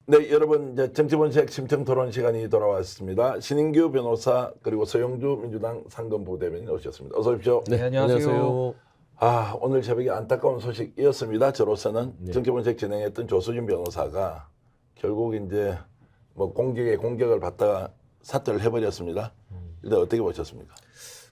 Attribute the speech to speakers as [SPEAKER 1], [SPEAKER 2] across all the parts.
[SPEAKER 1] 네, 여러분 이제 정치본색 심층토론 시간이 돌아왔습니다. 신인규 변호사 그리고 서영주 민주당 상근부 대변인 오셨습니다. 어서 오십시오.
[SPEAKER 2] 네, 안녕하세요.
[SPEAKER 1] 오늘 새벽에 안타까운 소식이었습니다. 저로서는
[SPEAKER 2] 네.
[SPEAKER 1] 정치본색 진행했던 조수진 변호사가 결국 이제 뭐 공격에 공격을 받다가 사퇴를 해버렸습니다. 일단 어떻게 보셨습니까?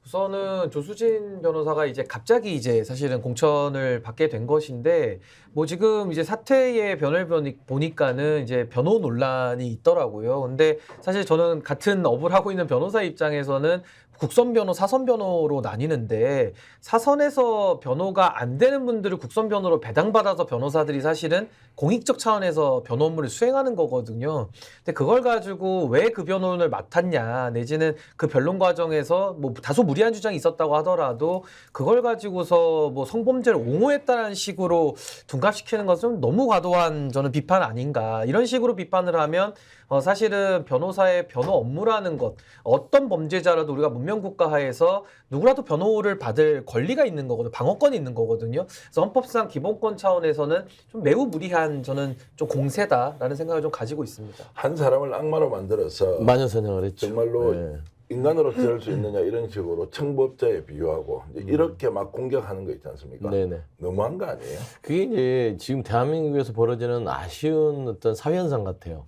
[SPEAKER 2] 우선은 조수진 변호사가 이제 갑자기 이제 사실은 공천을 받게 된 것인데 뭐 지금 이제 사퇴의 변을 보니까는 이제 변호 논란이 있더라고요. 근데 사실 저는 같은 업을 하고 있는 변호사 입장에서는 국선 변호, 사선 변호로 나뉘는데 사선에서 변호가 안 되는 분들을 국선 변호로 배당받아서 변호사들이 사실은 공익적 차원에서 변호 업무를 수행하는 거거든요. 근데 그걸 가지고 왜 그 변호인을 맡았냐 내지는 그 변론 과정에서 뭐 다소 무리한 주장이 있었다고 하더라도 그걸 가지고서 뭐 성범죄를 옹호했다는 식으로 둔갑시키는 것은 너무 과도한 저는 비판 아닌가. 이런 식으로 비판을 하면 사실은 변호사의 변호 업무라는 것, 어떤 범죄자라도 우리가 문명국가하에서 누구라도 변호를 받을 권리가 있는 거거든요. 방어권이 있는 거거든요. 그래서 헌법상 기본권 차원에서는 좀 매우 무리한 저는 좀 공세다라는 생각을 좀 가지고 있습니다.
[SPEAKER 1] 한 사람을 악마로 만들어서
[SPEAKER 3] 마녀 사냥을 했죠.
[SPEAKER 1] 정말로
[SPEAKER 3] 네.
[SPEAKER 1] 인간으로 대할 수 있느냐 이런 식으로 청법자에 비유하고 이제 이렇게 막 공격하는 거 있지 않습니까?
[SPEAKER 3] 네네.
[SPEAKER 1] 너무한 거 아니에요?
[SPEAKER 3] 그게 이제 지금 대한민국에서 벌어지는 아쉬운 어떤 사회현상 같아요.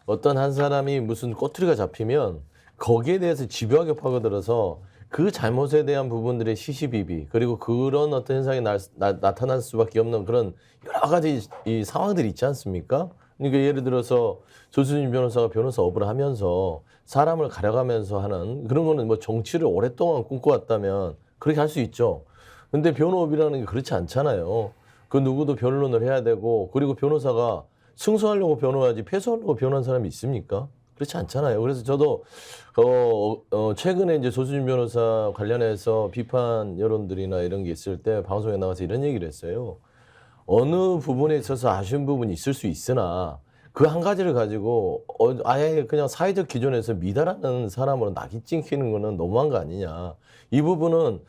[SPEAKER 3] 어떤 한 사람이 무슨 꼬투리가 잡히면 거기에 대해서 집요하게 파고들어서 그 잘못에 대한 부분들의 시시비비 그리고 그런 어떤 현상이 나타날 수밖에 없는 그런 여러 가지 이 상황들이 있지 않습니까? 그러니까 예를 들어서 조수진 변호사가 변호사 업을 하면서 사람을 가려가면서 하는 그런 거는 뭐 정치를 오랫동안 꿈꿔왔다면 그렇게 할 수 있죠. 근데 변호업이라는 게 그렇지 않잖아요. 그 누구도 변론을 해야 되고 그리고 변호사가 승소하려고 변호하지 패소하려고 변호한 사람이 있습니까? 그렇지 않잖아요. 그래서 저도 최근에 이제 조수진 변호사 관련해서 비판 여론들이나 이런 게 있을 때 방송에 나와서 이런 얘기를 했어요. 어느 부분에 있어서 아쉬운 부분이 있을 수 있으나 그 한 가지를 가지고 아예 그냥 사회적 기준에서 미달하는 사람으로 낙인 찍히는 거는 너무한 거 아니냐. 이 부분은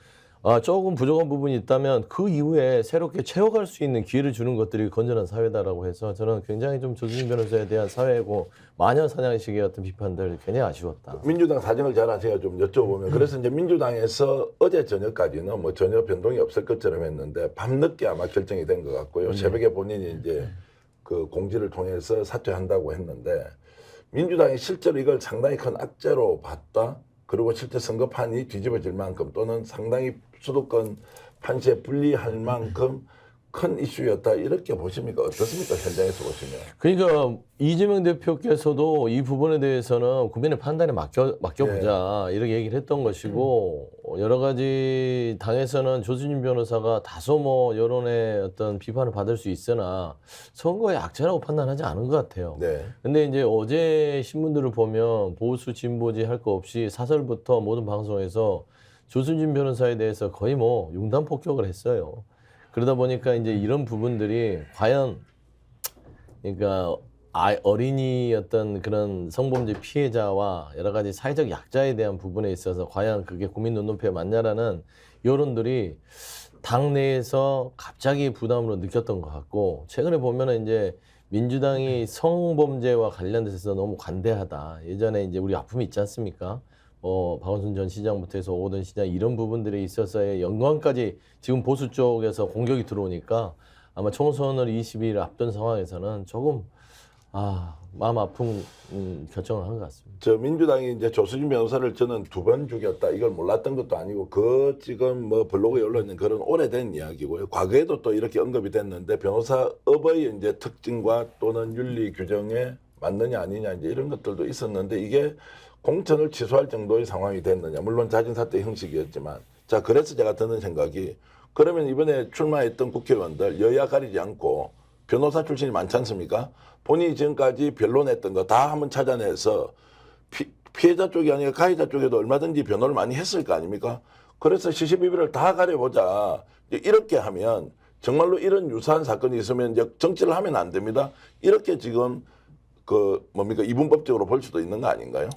[SPEAKER 3] 조금 부족한 부분이 있다면 그 이후에 새롭게 채워갈 수 있는 기회를 주는 것들이 건전한 사회다라고 해서 저는 굉장히 좀 조수진 변호사에 대한 사회고 마녀 사냥식의 어떤 비판들 굉장히 아쉬웠다.
[SPEAKER 1] 민주당 사정을 잘 아세요? 좀 여쭤보면. 그래서 이제 민주당에서 어제 저녁까지는 뭐 전혀 변동이 없을 것처럼 했는데 밤늦게 아마 결정이 된 것 같고요. 새벽에 본인이 이제 그 공지를 통해서 사퇴한다고 했는데 민주당이 실제로 이걸 상당히 큰 악재로 봤다. 그리고 실제 선거판이 뒤집어질 만큼 또는 상당히 수도권 판시에 불리할 만큼 큰 이슈였다 이렇게 보십니까? 어떻습니까? 현장에서 보시면.
[SPEAKER 3] 그러니까 이재명 대표께서도 이 부분에 대해서는 국민의 판단에 맡겨보자 이렇게 얘기를 했던 것이고 여러 가지 당에서는 조수진 변호사가 다소 뭐 여론의 어떤 비판을 받을 수 있으나 선거의 악재라고 판단하지 않은 것 같아요.
[SPEAKER 1] 네.
[SPEAKER 3] 근데 이제 어제 신문들을 보면 보수 진보지 할 거 없이 사설부터 모든 방송에서 조수진 변호사에 대해서 거의 뭐 융단 폭격을 했어요. 그러다 보니까 이제 이런 부분들이 과연 그러니까 어린이 어떤 그런 성범죄 피해자와 여러 가지 사회적 약자에 대한 부분에 있어서 과연 그게 국민 눈높이에 맞냐라는 여론들이 당내에서 갑자기 부담으로 느꼈던 것 같고 최근에 보면은 이제 민주당이 성범죄와 관련돼서 너무 관대하다. 예전에 이제 우리 아픔이 있지 않습니까? 박원순 전 시장부터 해서 오거돈 시장 이런 부분들에 있어서의 연관까지 지금 보수 쪽에서 공격이 들어오니까 아마 총선을 20일 앞둔 상황에서는 조금 마음 아픈 결정을 한 것 같습니다.
[SPEAKER 1] 저 민주당이 이제 조수진 변호사를 저는 2번 죽였다. 이걸 몰랐던 것도 아니고 그 지금 뭐 블로그에 올라있는 그런 오래된 이야기고요. 과거에도 또 이렇게 언급이 됐는데 변호사업의 이제 특징과 또는 윤리 규정에 맞느냐 아니냐 이제 이런 것들도 있었는데 이게 공천을 취소할 정도의 상황이 됐느냐. 물론 자진사퇴 형식이었지만. 자, 그래서 제가 드는 생각이 그러면 이번에 출마했던 국회의원들 여야 가리지 않고 변호사 출신이 많지 않습니까? 본인이 지금까지 변론했던 거 다 한번 찾아내서 피해자 쪽이 아니라 가해자 쪽에도 얼마든지 변호를 많이 했을 거 아닙니까? 그래서 시시비비를 다 가려보자. 이렇게 하면 정말로 이런 유사한 사건이 있으면 이제 정치를 하면 안 됩니다. 이렇게 지금 이분법적으로 볼 수도 있는 거 아닌가요?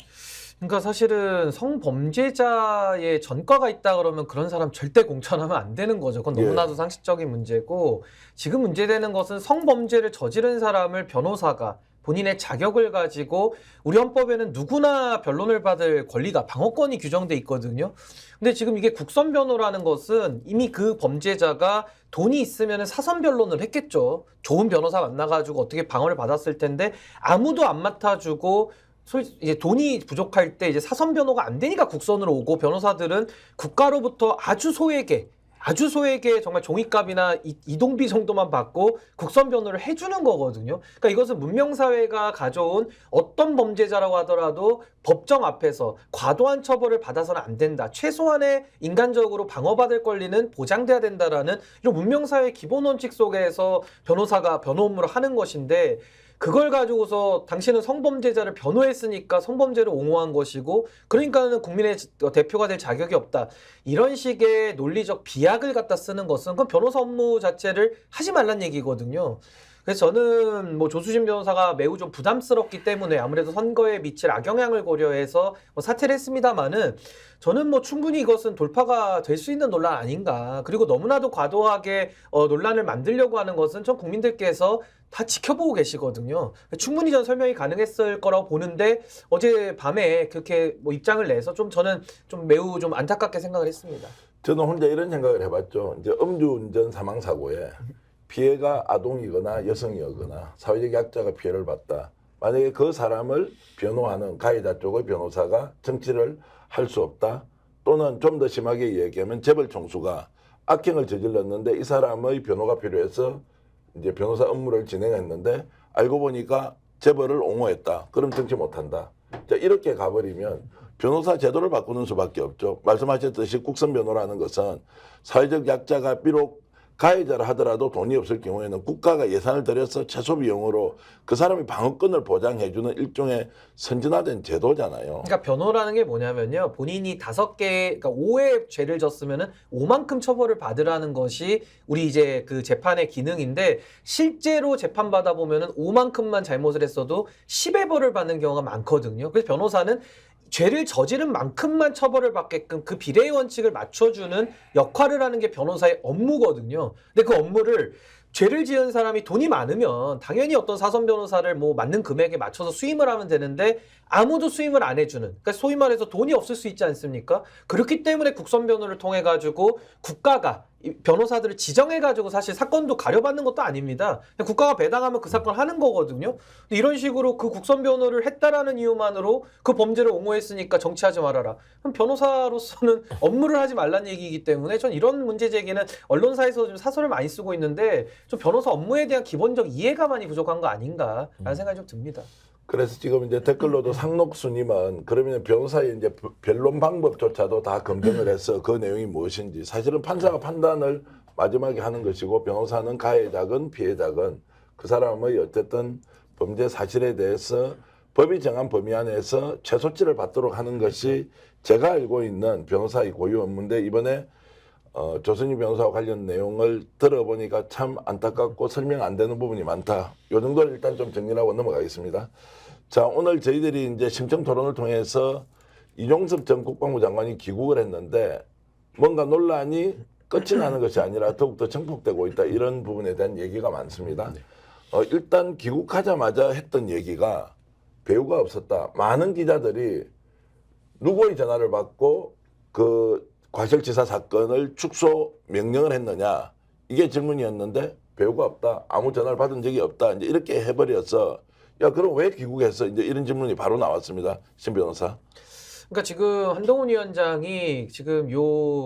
[SPEAKER 2] 그러니까 사실은 성범죄자의 전과가 있다 그러면 그런 사람 절대 공천하면 안 되는 거죠. 그건 너무나도 상식적인 문제고 지금 문제되는 것은 성범죄를 저지른 사람을 변호사가 본인의 자격을 가지고 우리 헌법에는 누구나 변론을 받을 권리가 방어권이 규정돼 있거든요. 근데 지금 이게 국선 변호라는 것은 이미 그 범죄자가 돈이 있으면 사선 변론을 했겠죠. 좋은 변호사 만나가지고 어떻게 방어를 받았을 텐데 아무도 안 맡아주고 이제 돈이 부족할 때 이제 사선 변호가 안 되니까 국선으로 오고 변호사들은 국가로부터 아주 소액의 정말 종이값이나 이동비 정도만 받고 국선 변호를 해주는 거거든요. 그러니까 이것은 문명사회가 가져온 어떤 범죄자라고 하더라도 법정 앞에서 과도한 처벌을 받아서는 안 된다. 최소한의 인간적으로 방어받을 권리는 보장돼야 된다라는 이런 문명사회의 기본 원칙 속에서 변호사가 변호 업무를 하는 것인데 그걸 가지고서 당신은 성범죄자를 변호했으니까 성범죄를 옹호한 것이고 그러니까는 국민의 대표가 될 자격이 없다. 이런 식의 논리적 비약을 갖다 쓰는 것은 그건 변호사 업무 자체를 하지 말란 얘기거든요. 그래서 저는 뭐 조수진 변호사가 매우 좀 부담스럽기 때문에 아무래도 선거에 미칠 악영향을 고려해서 뭐 사퇴를 했습니다마는 저는 뭐 충분히 이것은 돌파가 될 수 있는 논란 아닌가. 그리고 너무나도 과도하게 논란을 만들려고 하는 것은 전 국민들께서 다 지켜보고 계시거든요. 충분히 전 설명이 가능했을 거라고 보는데 어제 밤에 그렇게 뭐 입장을 내서 좀 저는 좀 매우 좀 안타깝게 생각을 했습니다.
[SPEAKER 1] 저는 혼자 이런 생각을 해봤죠. 이제 음주운전 사망 사고에 피해가 아동이거나 여성이거나 사회적 약자가 피해를 봤다. 만약에 그 사람을 변호하는 가해자 쪽의 변호사가 정치를 할 수 없다. 또는 좀 더 심하게 얘기하면 재벌 총수가 악행을 저질렀는데 이 사람의 변호가 필요해서 이제 변호사 업무를 진행했는데 알고 보니까 재벌을 옹호했다. 그럼 정치 못한다. 자, 이렇게 가버리면 변호사 제도를 바꾸는 수밖에 없죠. 말씀하셨듯이 국선 변호라는 것은 사회적 약자가 비록 가해자라 하더라도 돈이 없을 경우에는 국가가 예산을 들여서 최소 비용으로 그 사람의 방어권을 보장해주는 일종의 선진화된 제도잖아요.
[SPEAKER 2] 그러니까 변호라는 게 뭐냐면요. 본인이 5개, 그러니까 5의 죄를 졌으면은 5만큼 처벌을 받으라는 것이 우리 이제 그 재판의 기능인데 실제로 재판 받아 보면은 5만큼만 잘못을 했어도 10의 벌을 받는 경우가 많거든요. 그래서 변호사는 죄를 저지른 만큼만 처벌을 받게끔 그 비례의 원칙을 맞춰주는 역할을 하는 게 변호사의 업무거든요. 근데 그 업무를 죄를 지은 사람이 돈이 많으면 당연히 어떤 사선 변호사를 뭐 맞는 금액에 맞춰서 수임을 하면 되는데 아무도 수임을 안 해주는, 그러니까 소위 말해서 돈이 없을 수 있지 않습니까? 그렇기 때문에 국선 변호를 통해 가지고 국가가 이 변호사들을 지정해 가지고 사실 사건도 가려받는 것도 아닙니다. 그냥 국가가 배당하면 그 사건 하는 거거든요. 근데 이런 식으로 그 국선 변호를 했다라는 이유만으로 그 범죄를 옹호했으니까 정치하지 말아라. 그럼 변호사로서는 업무를 하지 말란 얘기이기 때문에 전 이런 문제 제기는 언론사에서 좀 사설을 많이 쓰고 있는데 좀 변호사 업무에 대한 기본적 이해가 많이 부족한 거 아닌가라는 생각이 좀 듭니다.
[SPEAKER 1] 그래서 지금 이제 댓글로도 상록수님은 그러면 변호사의 이제 변론 방법조차도 다 검증을 해서 그 내용이 무엇인지 사실은 판사가 판단을 마지막에 하는 것이고 변호사는 가해자건 피해자건 그 사람의 어쨌든 범죄 사실에 대해서 법이 정한 범위 안에서 최소치를 받도록 하는 것이 제가 알고 있는 변호사의 고유 업무인데 이번에 조선희 변호사와 관련 내용을 들어보니까 참 안타깝고 설명 안 되는 부분이 많다. 요 정도를 일단 좀 정리하고 넘어가겠습니다. 자, 오늘 저희들이 이제 심층 토론을 통해서 이종섭 전 국방부 장관이 귀국을 했는데 뭔가 논란이 끝이 나는 것이 아니라 더욱더 증폭되고 있다. 이런 부분에 대한 얘기가 많습니다. 일단 귀국하자마자 했던 얘기가 배우가 없었다. 많은 기자들이 누구의 전화를 받고 그 과실치사 사건을 축소 명령을 했느냐 이게 질문이었는데 배우가 없다. 아무 전화를 받은 적이 없다. 이제 이렇게 해버려서 야 그럼 왜 귀국했어? 이제 이런 질문이 바로 나왔습니다. 신 변호사.
[SPEAKER 2] 그러니까 지금 한동훈 위원장이 지금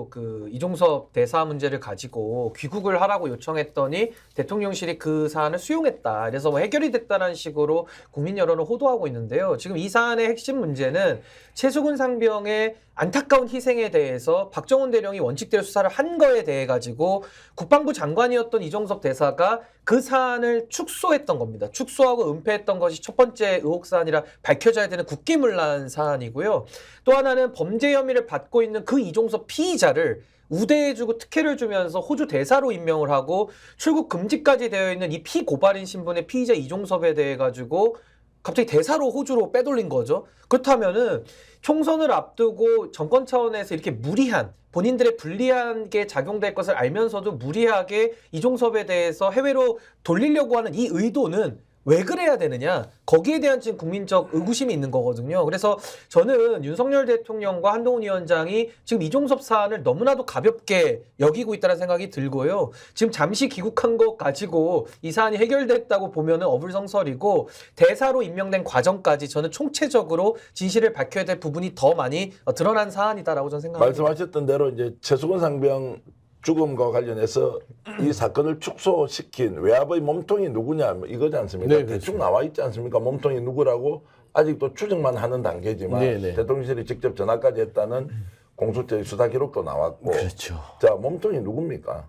[SPEAKER 2] 그 이종섭 대사 문제를 가지고 귀국을 하라고 요청했더니 대통령실이 그 사안을 수용했다. 그래서 뭐 해결이 됐다는 식으로 국민 여론을 호도하고 있는데요. 지금 이 사안의 핵심 문제는 최수근 상병의 안타까운 희생에 대해서 박정훈 대령이 원칙대로 수사를 한 거에 대해 가지고 국방부 장관이었던 이종섭 대사가 그 사안을 축소했던 겁니다. 축소하고 은폐했던 것이 첫 번째 의혹 사안이라 밝혀져야 되는 국기문란 사안이고요. 또 하나는 범죄 혐의를 받고 있는 그 이종섭 피의자를 우대해주고 특혜를 주면서 호주 대사로 임명을 하고 출국 금지까지 되어 있는 이 피고발인 신분의 피의자 이종섭에 대해 가지고 갑자기 대사로 호주로 빼돌린 거죠. 그렇다면은 총선을 앞두고 정권 차원에서 이렇게 무리한 본인들의 불리하게 작용될 것을 알면서도 무리하게 이종섭에 대해서 해외로 돌리려고 하는 이 의도는 왜 그래야 되느냐? 거기에 대한 지금 국민적 의구심이 있는 거거든요. 그래서 저는 윤석열 대통령과 한동훈 위원장이 지금 이종섭 사안을 너무나도 가볍게 여기고 있다는 생각이 들고요. 지금 잠시 귀국한 것 가지고 이 사안이 해결됐다고 보면은 어불성설이고 대사로 임명된 과정까지 저는 총체적으로 진실을 밝혀야 될 부분이 더 많이 드러난 사안이다라고 저는 생각합니다.
[SPEAKER 1] 말씀하셨던 대로 이제 최수건 상병 죽음과 관련해서 이 사건을 축소시킨 외압의 몸통이 누구냐 뭐 이거지 않습니까?
[SPEAKER 3] 네,
[SPEAKER 1] 대충 나와 있지 않습니까? 몸통이 누구라고 아직도 추정만 하는 단계지만
[SPEAKER 3] 네, 네.
[SPEAKER 1] 대통령실이 직접 전화까지 했다는 공수처의 수사 기록도 나왔고
[SPEAKER 3] 그렇죠.
[SPEAKER 1] 자 몸통이 누굽니까?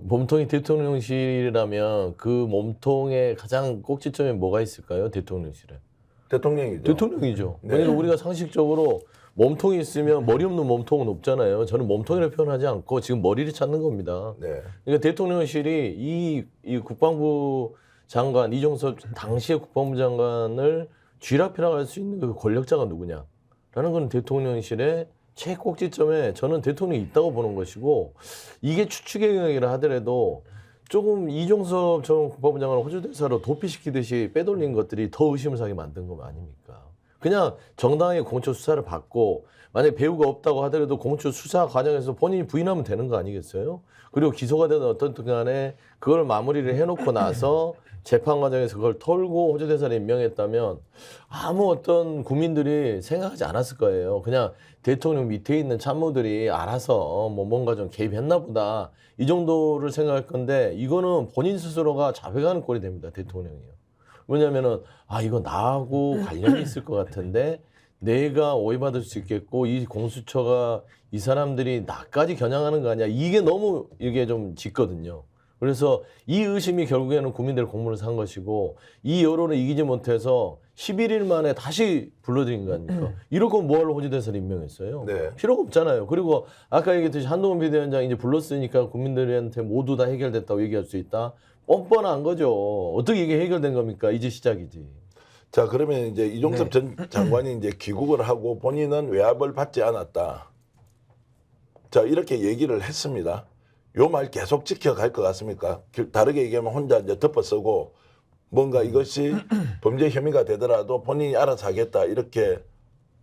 [SPEAKER 3] 몸통이 대통령실이라면 그 몸통의 가장 꼭지점에 뭐가 있을까요? 대통령실에.
[SPEAKER 1] 대통령이죠.
[SPEAKER 3] 대통령이죠.
[SPEAKER 1] 네.
[SPEAKER 3] 그러니까 우리가 상식적으로 몸통이 있으면 머리 없는 몸통은 없잖아요. 저는 몸통이라 표현하지 않고 지금 머리를 찾는 겁니다.
[SPEAKER 1] 네.
[SPEAKER 3] 그러니까 대통령실이 이 국방부 장관 이종섭 당시의 국방부 장관을 쥐락펴락 할 수 있는 그 권력자가 누구냐라는 건 대통령실의 최꼭지점에 저는 대통령이 있다고 보는 것이고 이게 추측의 영역이라 하더라도 조금 이종섭 전 국방부 장관을 호주 대사로 도피시키듯이 빼돌린 것들이 더 의심을 사게 만든 거 아닙니까? 그냥 정당하게 공처 수사를 받고 만약에 배우가 없다고 하더라도 공처 수사 과정에서 본인이 부인하면 되는 거 아니겠어요? 그리고 기소가 되든 어떻든 간에 그걸 마무리를 해놓고 나서 재판 과정에서 그걸 털고 호주 대사를 임명했다면 아무 어떤 국민들이 생각하지 않았을 거예요. 그냥 대통령 밑에 있는 참모들이 알아서 뭐 뭔가 좀 개입했나 보다 이 정도를 생각할 건데 이거는 본인 스스로가 자백하는 꼴이 됩니다. 대통령이요. 왜냐면은 이거 나하고 관련이 있을 것 같은데 내가 오해받을 수 있겠고 이 공수처가 이 사람들이 나까지 겨냥하는 거 아니야 이게 너무 이게 좀 짙거든요. 그래서 이 의심이 결국에는 국민들의 공분을 산 것이고 이 여론을 이기지 못해서 11일 만에 다시 불러들인 거 아닙니까? 이럴 거면 뭐하러 호주 대사를 임명했어요?
[SPEAKER 1] 네.
[SPEAKER 3] 필요가 없잖아요. 그리고 아까 얘기했듯이 한동훈 비대위원장 이제 불렀으니까 국민들한테 모두 다 해결됐다고 얘기할 수 있다. 뻔뻔한 거죠. 어떻게 이게 해결된 겁니까? 이제 시작이지.
[SPEAKER 1] 자 그러면 이제 이종섭 전 장관이 이제 귀국을 하고 본인은 외압을 받지 않았다. 자 이렇게 얘기를 했습니다. 요 말 계속 지켜갈 것 같습니까? 다르게 얘기하면 혼자 이제 덮어쓰고 뭔가 이것이 범죄 혐의가 되더라도 본인이 알아서 하겠다 이렇게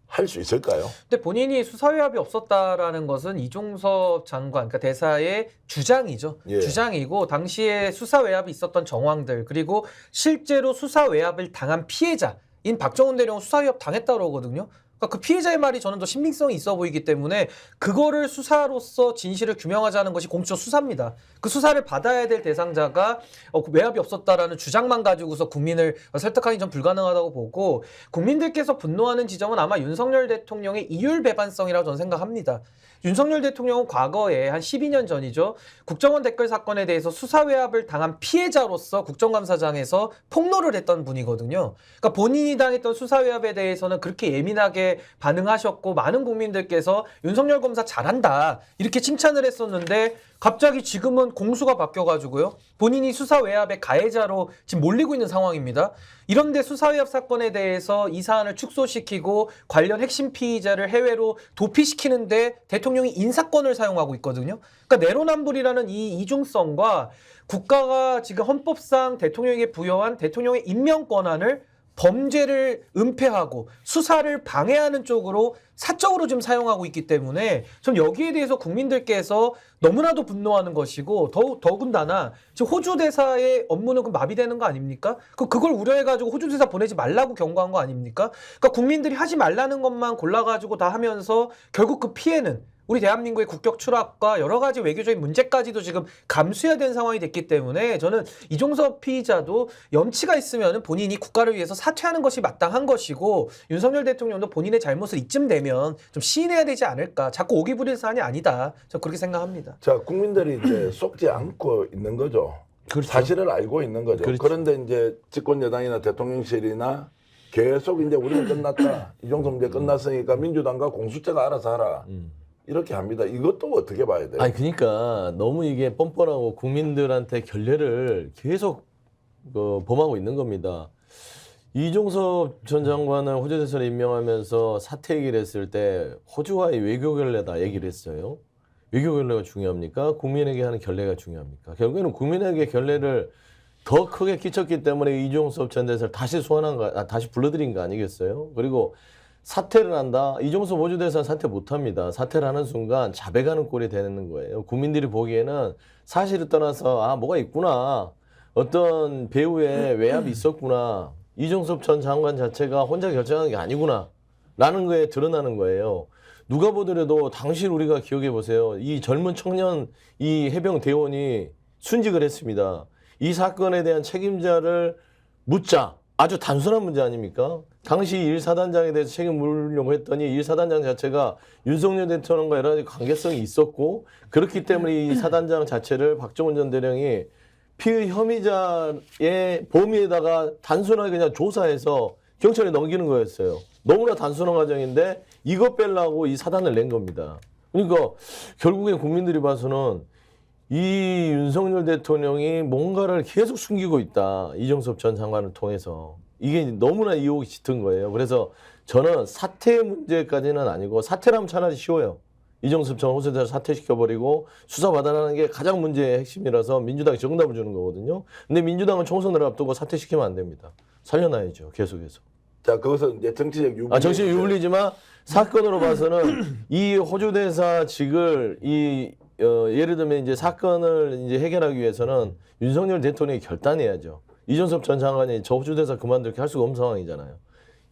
[SPEAKER 1] 할 수 있을까요?
[SPEAKER 2] 근데 본인이 수사외압이 없었다라는 것은 이종섭 장관, 그러니까 대사의 주장이죠.
[SPEAKER 1] 예.
[SPEAKER 2] 주장이고 당시에 수사외압이 있었던 정황들 그리고 실제로 수사외압을 당한 피해자인 박정훈 대령은 수사외압 당했다고 그러거든요. 그러니까 그 피해자의 말이 저는 더 신빙성이 있어 보이기 때문에 그거를 수사로서 진실을 규명하자는 것이 공수처 수사입니다. 그 수사를 받아야 될 대상자가 외압이 없었다라는 주장만 가지고서 국민을 설득하기 전 불가능하다고 보고 국민들께서 분노하는 지점은 아마 윤석열 대통령의 이율배반성이라고 저는 생각합니다. 윤석열 대통령은 과거에 한 12년 전이죠. 국정원 댓글 사건에 대해서 수사외압을 당한 피해자로서 국정감사장에서 폭로를 했던 분이거든요. 그러니까 본인이 당했던 수사외압에 대해서는 그렇게 예민하게 반응하셨고 많은 국민들께서 윤석열 검사 잘한다 이렇게 칭찬을 했었는데 갑자기 지금은 공수가 바뀌어가지고요. 본인이 수사외압의 가해자로 지금 몰리고 있는 상황입니다. 이런데 수사외압 사건에 대해서 이 사안을 축소시키고 관련 핵심 피의자를 해외로 도피시키는데 대통령이 인사권을 사용하고 있거든요. 그러니까 내로남불이라는 이 이중성과 국가가 지금 헌법상 대통령에게 부여한 대통령의 임명 권한을 범죄를 은폐하고 수사를 방해하는 쪽으로 사적으로 좀 사용하고 있기 때문에 전 여기에 대해서 국민들께서 너무나도 분노하는 것이고 더군다나 지금 호주 대사의 업무는 마비되는 거 아닙니까? 그걸 우려해가지고 호주 대사 보내지 말라고 경고한 거 아닙니까? 그러니까 국민들이 하지 말라는 것만 골라가지고 다 하면서 결국 그 피해는 우리 대한민국의 국격 추락과 여러 가지 외교적인 문제까지도 지금 감수해야 되는 상황이 됐기 때문에 저는 이종섭 피의자도 염치가 있으면 본인이 국가를 위해서 사퇴하는 것이 마땅한 것이고 윤석열 대통령도 본인의 잘못을 이쯤 되면 좀 시인해야 되지 않을까. 자꾸 오기 부릴 사안이 아니다. 저는 그렇게 생각합니다.
[SPEAKER 1] 자 국민들이 이제 속지 않고 있는 거죠.
[SPEAKER 3] 그렇죠.
[SPEAKER 1] 사실을 알고 있는 거죠.
[SPEAKER 3] 그렇죠.
[SPEAKER 1] 그런데 이제 집권 여당이나 대통령실이나 계속 이제 우리는 끝났다. 이종섭 문제 끝났으니까 민주당과 공수처가 알아서 하라. 이렇게 합니다. 이것도 어떻게 봐야 돼요?
[SPEAKER 3] 아니 그러니까 너무 이게 뻔뻔하고 국민들한테 결례를 계속 범하고 있는 겁니다. 이종섭 전 장관을 호주 대사로 임명하면서 사퇴 얘기를 했을 때 호주와의 외교 결례다 얘기를 했어요. 외교 결례가 중요합니까? 국민에게 하는 결례가 중요합니까? 결국에는 국민에게 결례를 더 크게 끼쳤기 때문에 이종섭 전 대사를 다시 다시 불러들인 거 아니겠어요? 그리고 사퇴를 한다. 이종섭 호주대사 사퇴 못합니다. 사퇴를 하는 순간 자백하는 꼴이 되는 거예요. 국민들이 보기에는 사실을 떠나서 뭐가 있구나. 어떤 배우의 외압이 있었구나. 이종섭 전 장관 자체가 혼자 결정한 게 아니구나. 라는 거에 드러나는 거예요. 누가 보더라도 당시 우리가 기억해 보세요. 이 젊은 청년 이 해병 대원이 순직을 했습니다. 이 사건에 대한 책임자를 묻자. 아주 단순한 문제 아닙니까? 당시 1사단장에 대해서 책임 물으려고 했더니 1사단장 자체가 윤석열 대통령과 여러 가지 관계성이 있었고 그렇기 때문에 이 사단장 자체를 박정훈 전 대령이 피의 혐의자의 범위에다가 단순하게 그냥 조사해서 경찰에 넘기는 거였어요. 너무나 단순한 과정인데 이것 빼려고 이 사단을 낸 겁니다. 그러니까 결국에 국민들이 봐서는 이 윤석열 대통령이 뭔가를 계속 숨기고 있다. 이종섭 전 장관을 통해서. 이게 너무나 이혹이 짙은 거예요. 그래서 저는 사퇴 문제까지는 아니고 사퇴라면 차라리 쉬워요. 이종섭 전 호수대사를 사퇴시켜버리고 수사받아라는 게 가장 문제의 핵심이라서 민주당이 정답을 주는 거거든요. 근데 민주당은 총선을 앞두고 사퇴시키면 안 됩니다. 살려놔야죠. 계속해서.
[SPEAKER 1] 자, 그것은 이제 정치적 유불리.
[SPEAKER 3] 정치적 유불리지만 사건으로 봐서는 이 호주대사직을 예를 들면 이제 사건을 이제 해결하기 위해서는 윤석열 대통령이 결단해야죠. 이종섭 전 장관이 저 호주대사 그만두게 할 수가 없는 상황이잖아요.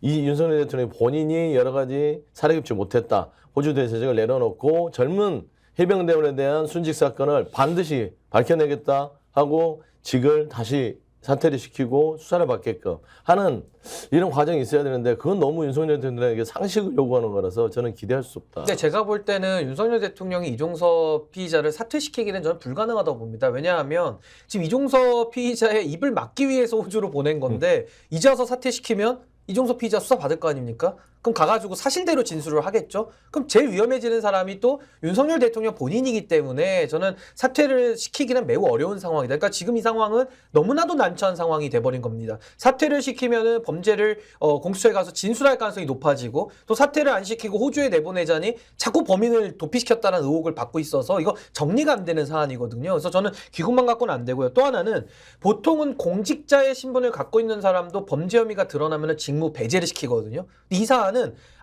[SPEAKER 3] 이 윤석열 대통령이 본인이 여러 가지 사례급제 못했다. 호주대사직을 내려놓고 젊은 해병대원에 대한 순직 사건을 반드시 밝혀내겠다 하고 직을 다시 사퇴를 시키고 수사를 받게끔 하는 이런 과정이 있어야 되는데 그건 너무 윤석열 대통령에게 상식을 요구하는 거라서 저는 기대할 수 없다.
[SPEAKER 2] 근데 제가 볼 때는 윤석열 대통령이 이종섭 피의자를 사퇴시키기는 저는 불가능하다고 봅니다. 왜냐하면 지금 이종섭 피의자의 입을 막기 위해서 호주로 보낸 건데 이제 와서 사퇴시키면 이종섭 피의자 수사 받을 거 아닙니까? 그럼 가가지고 사실대로 진술을 하겠죠? 그럼 제일 위험해지는 사람이 또 윤석열 대통령 본인이기 때문에 저는 사퇴를 시키기는 매우 어려운 상황이다. 그러니까 지금 이 상황은 너무나도 난처한 상황이 돼버린 겁니다. 사퇴를 시키면은 범죄를 공수처에 가서 진술할 가능성이 높아지고 또 사퇴를 안 시키고 호주에 내보내자니 자꾸 범인을 도피시켰다는 의혹을 받고 있어서 이거 정리가 안 되는 사안이거든요. 그래서 저는 귀국만 갖고는 안 되고요. 또 하나는 보통은 공직자의 신분을 갖고 있는 사람도 범죄 혐의가 드러나면 직무 배제를 시키거든요. 이 사안은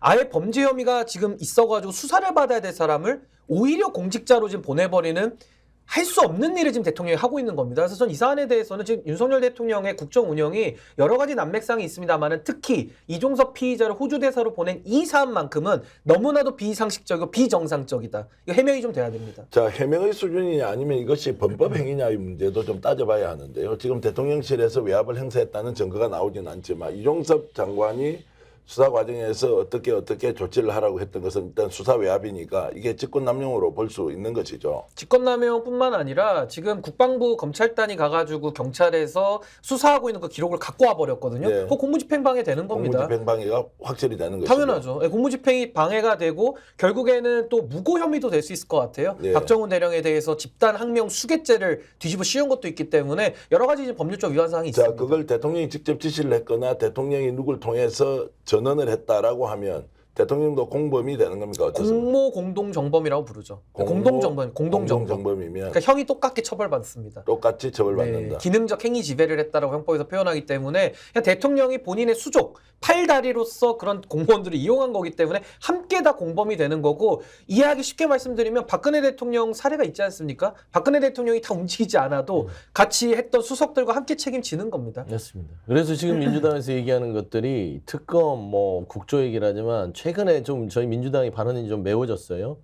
[SPEAKER 2] 아예 범죄 혐의가 지금 있어가지고 수사를 받아야 될 사람을 오히려 공직자로 지금 보내버리는 할 수 없는 일을 지금 대통령이 하고 있는 겁니다. 그래서 전 이 사안에 대해서는 지금 윤석열 대통령의 국정 운영이 여러 가지 난맥상이 있습니다만은 특히 이종섭 피의자를 호주 대사로 보낸 이 사안만큼은 너무나도 비상식적이고 비정상적이다. 이거 해명이 좀 돼야 됩니다.
[SPEAKER 1] 자, 해명의 수준이냐 아니면 이것이 범법 행위냐의 문제도 좀 따져봐야 하는데요. 지금 대통령실에서 외압을 행사했다는 증거가 나오진 않지만 이종섭 장관이 수사 과정에서 어떻게 조치를 하라고 했던 것은 일단 수사 외압이니까 이게 직권남용으로 볼 수 있는 것이죠.
[SPEAKER 2] 직권남용뿐만 아니라 지금 국방부 검찰단이 가가지고 경찰에서 수사하고 있는 그 기록을 갖고 와버렸거든요.
[SPEAKER 1] 네.
[SPEAKER 2] 그거 공무집행방해 되는 겁니다.
[SPEAKER 1] 공무집행방해가 확실히 되는 것이죠.
[SPEAKER 2] 당연하죠. 공무집행이 방해가 되고 결국에는 또 무고 혐의도 될 수 있을 것 같아요.
[SPEAKER 1] 네.
[SPEAKER 2] 박정훈 대령에 대해서 집단 항명 수괴죄를 뒤집어 씌운 것도 있기 때문에 여러 가지 이제 법률적 위반 사항이
[SPEAKER 1] 자,
[SPEAKER 2] 있습니다.
[SPEAKER 1] 그걸 대통령이 직접 지시를 했거나 대통령이 누굴 통해서 전언을 했다라고 하면 대통령도 공범이 되는 겁니까? 어떻습니까?
[SPEAKER 2] 공모 공동정범이라고 부르죠. 공동정범.
[SPEAKER 1] 공동정범이면
[SPEAKER 2] 그러니까 형이 똑같게 처벌받습니다.
[SPEAKER 1] 똑같이 처벌받는다.
[SPEAKER 2] 기능적 행위 지배를 했다라고 형법에서 표현하기 때문에 그냥 대통령이 본인의 수족, 팔다리로서 그런 공무원들을 이용한 거기 때문에 함께 다 공범이 되는 거고 이해하기 쉽게 말씀드리면 박근혜 대통령 사례가 있지 않습니까? 박근혜 대통령이 다 움직이지 않아도 같이 했던 수석들과 함께 책임지는 겁니다.
[SPEAKER 3] 맞습니다. 그래서 지금 민주당에서 얘기하는 것들이 특검, 국조 얘기를 하지만 최근에 좀 저희 민주당의 발언이 좀 매워졌어요.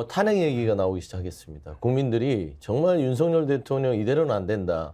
[SPEAKER 3] 탄핵 얘기가 나오기 시작했습니다. 국민들이 정말 윤석열 대통령 이대로는 안 된다.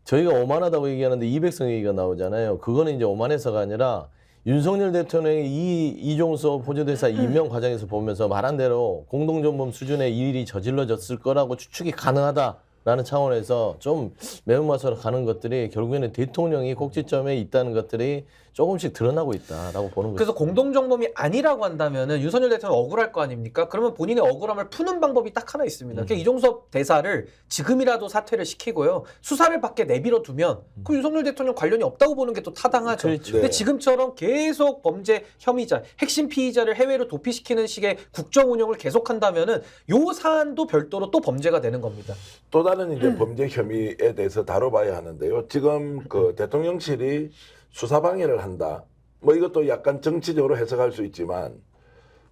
[SPEAKER 3] 저희가 오만하다고 얘기하는데 이백성 얘기가 나오잖아요. 그거는 이제 오만해서가 아니라 윤석열 대통령이 이 이종섭 호주대사 임명 과정에서 보면서 말한 대로 공동정범 수준의 일이 저질러졌을 거라고 추측이 가능하다라는 차원에서 좀 매운맛으로 가는 것들이 결국에는 대통령이 꼭지점에 있다는 것들이 조금씩 드러나고 있다라고 보는 거죠.
[SPEAKER 2] 그래서 공동정범이 아니라고 한다면은 윤석열 대통령 억울할 거 아닙니까? 그러면 본인의 억울함을 푸는 방법이 딱 하나 있습니다. 그러니까 이종섭 대사를 지금이라도 사퇴를 시키고요. 수사를 받게 내버려 두면 그 윤석열 대통령 관련이 없다고 보는 게 또 타당하죠.
[SPEAKER 3] 그렇죠.
[SPEAKER 2] 근데
[SPEAKER 1] 네.
[SPEAKER 2] 지금처럼 계속 범죄 혐의자, 핵심 피의자를 해외로 도피시키는 식의 국정 운영을 계속한다면은 요 사안도 별도로 또 범죄가 되는 겁니다.
[SPEAKER 1] 또 다른 이제 범죄 혐의에 대해서 다뤄봐야 하는데요. 지금 그 대통령실이 수사 방해를 한다. 뭐 이것도 약간 정치적으로 해석할 수 있지만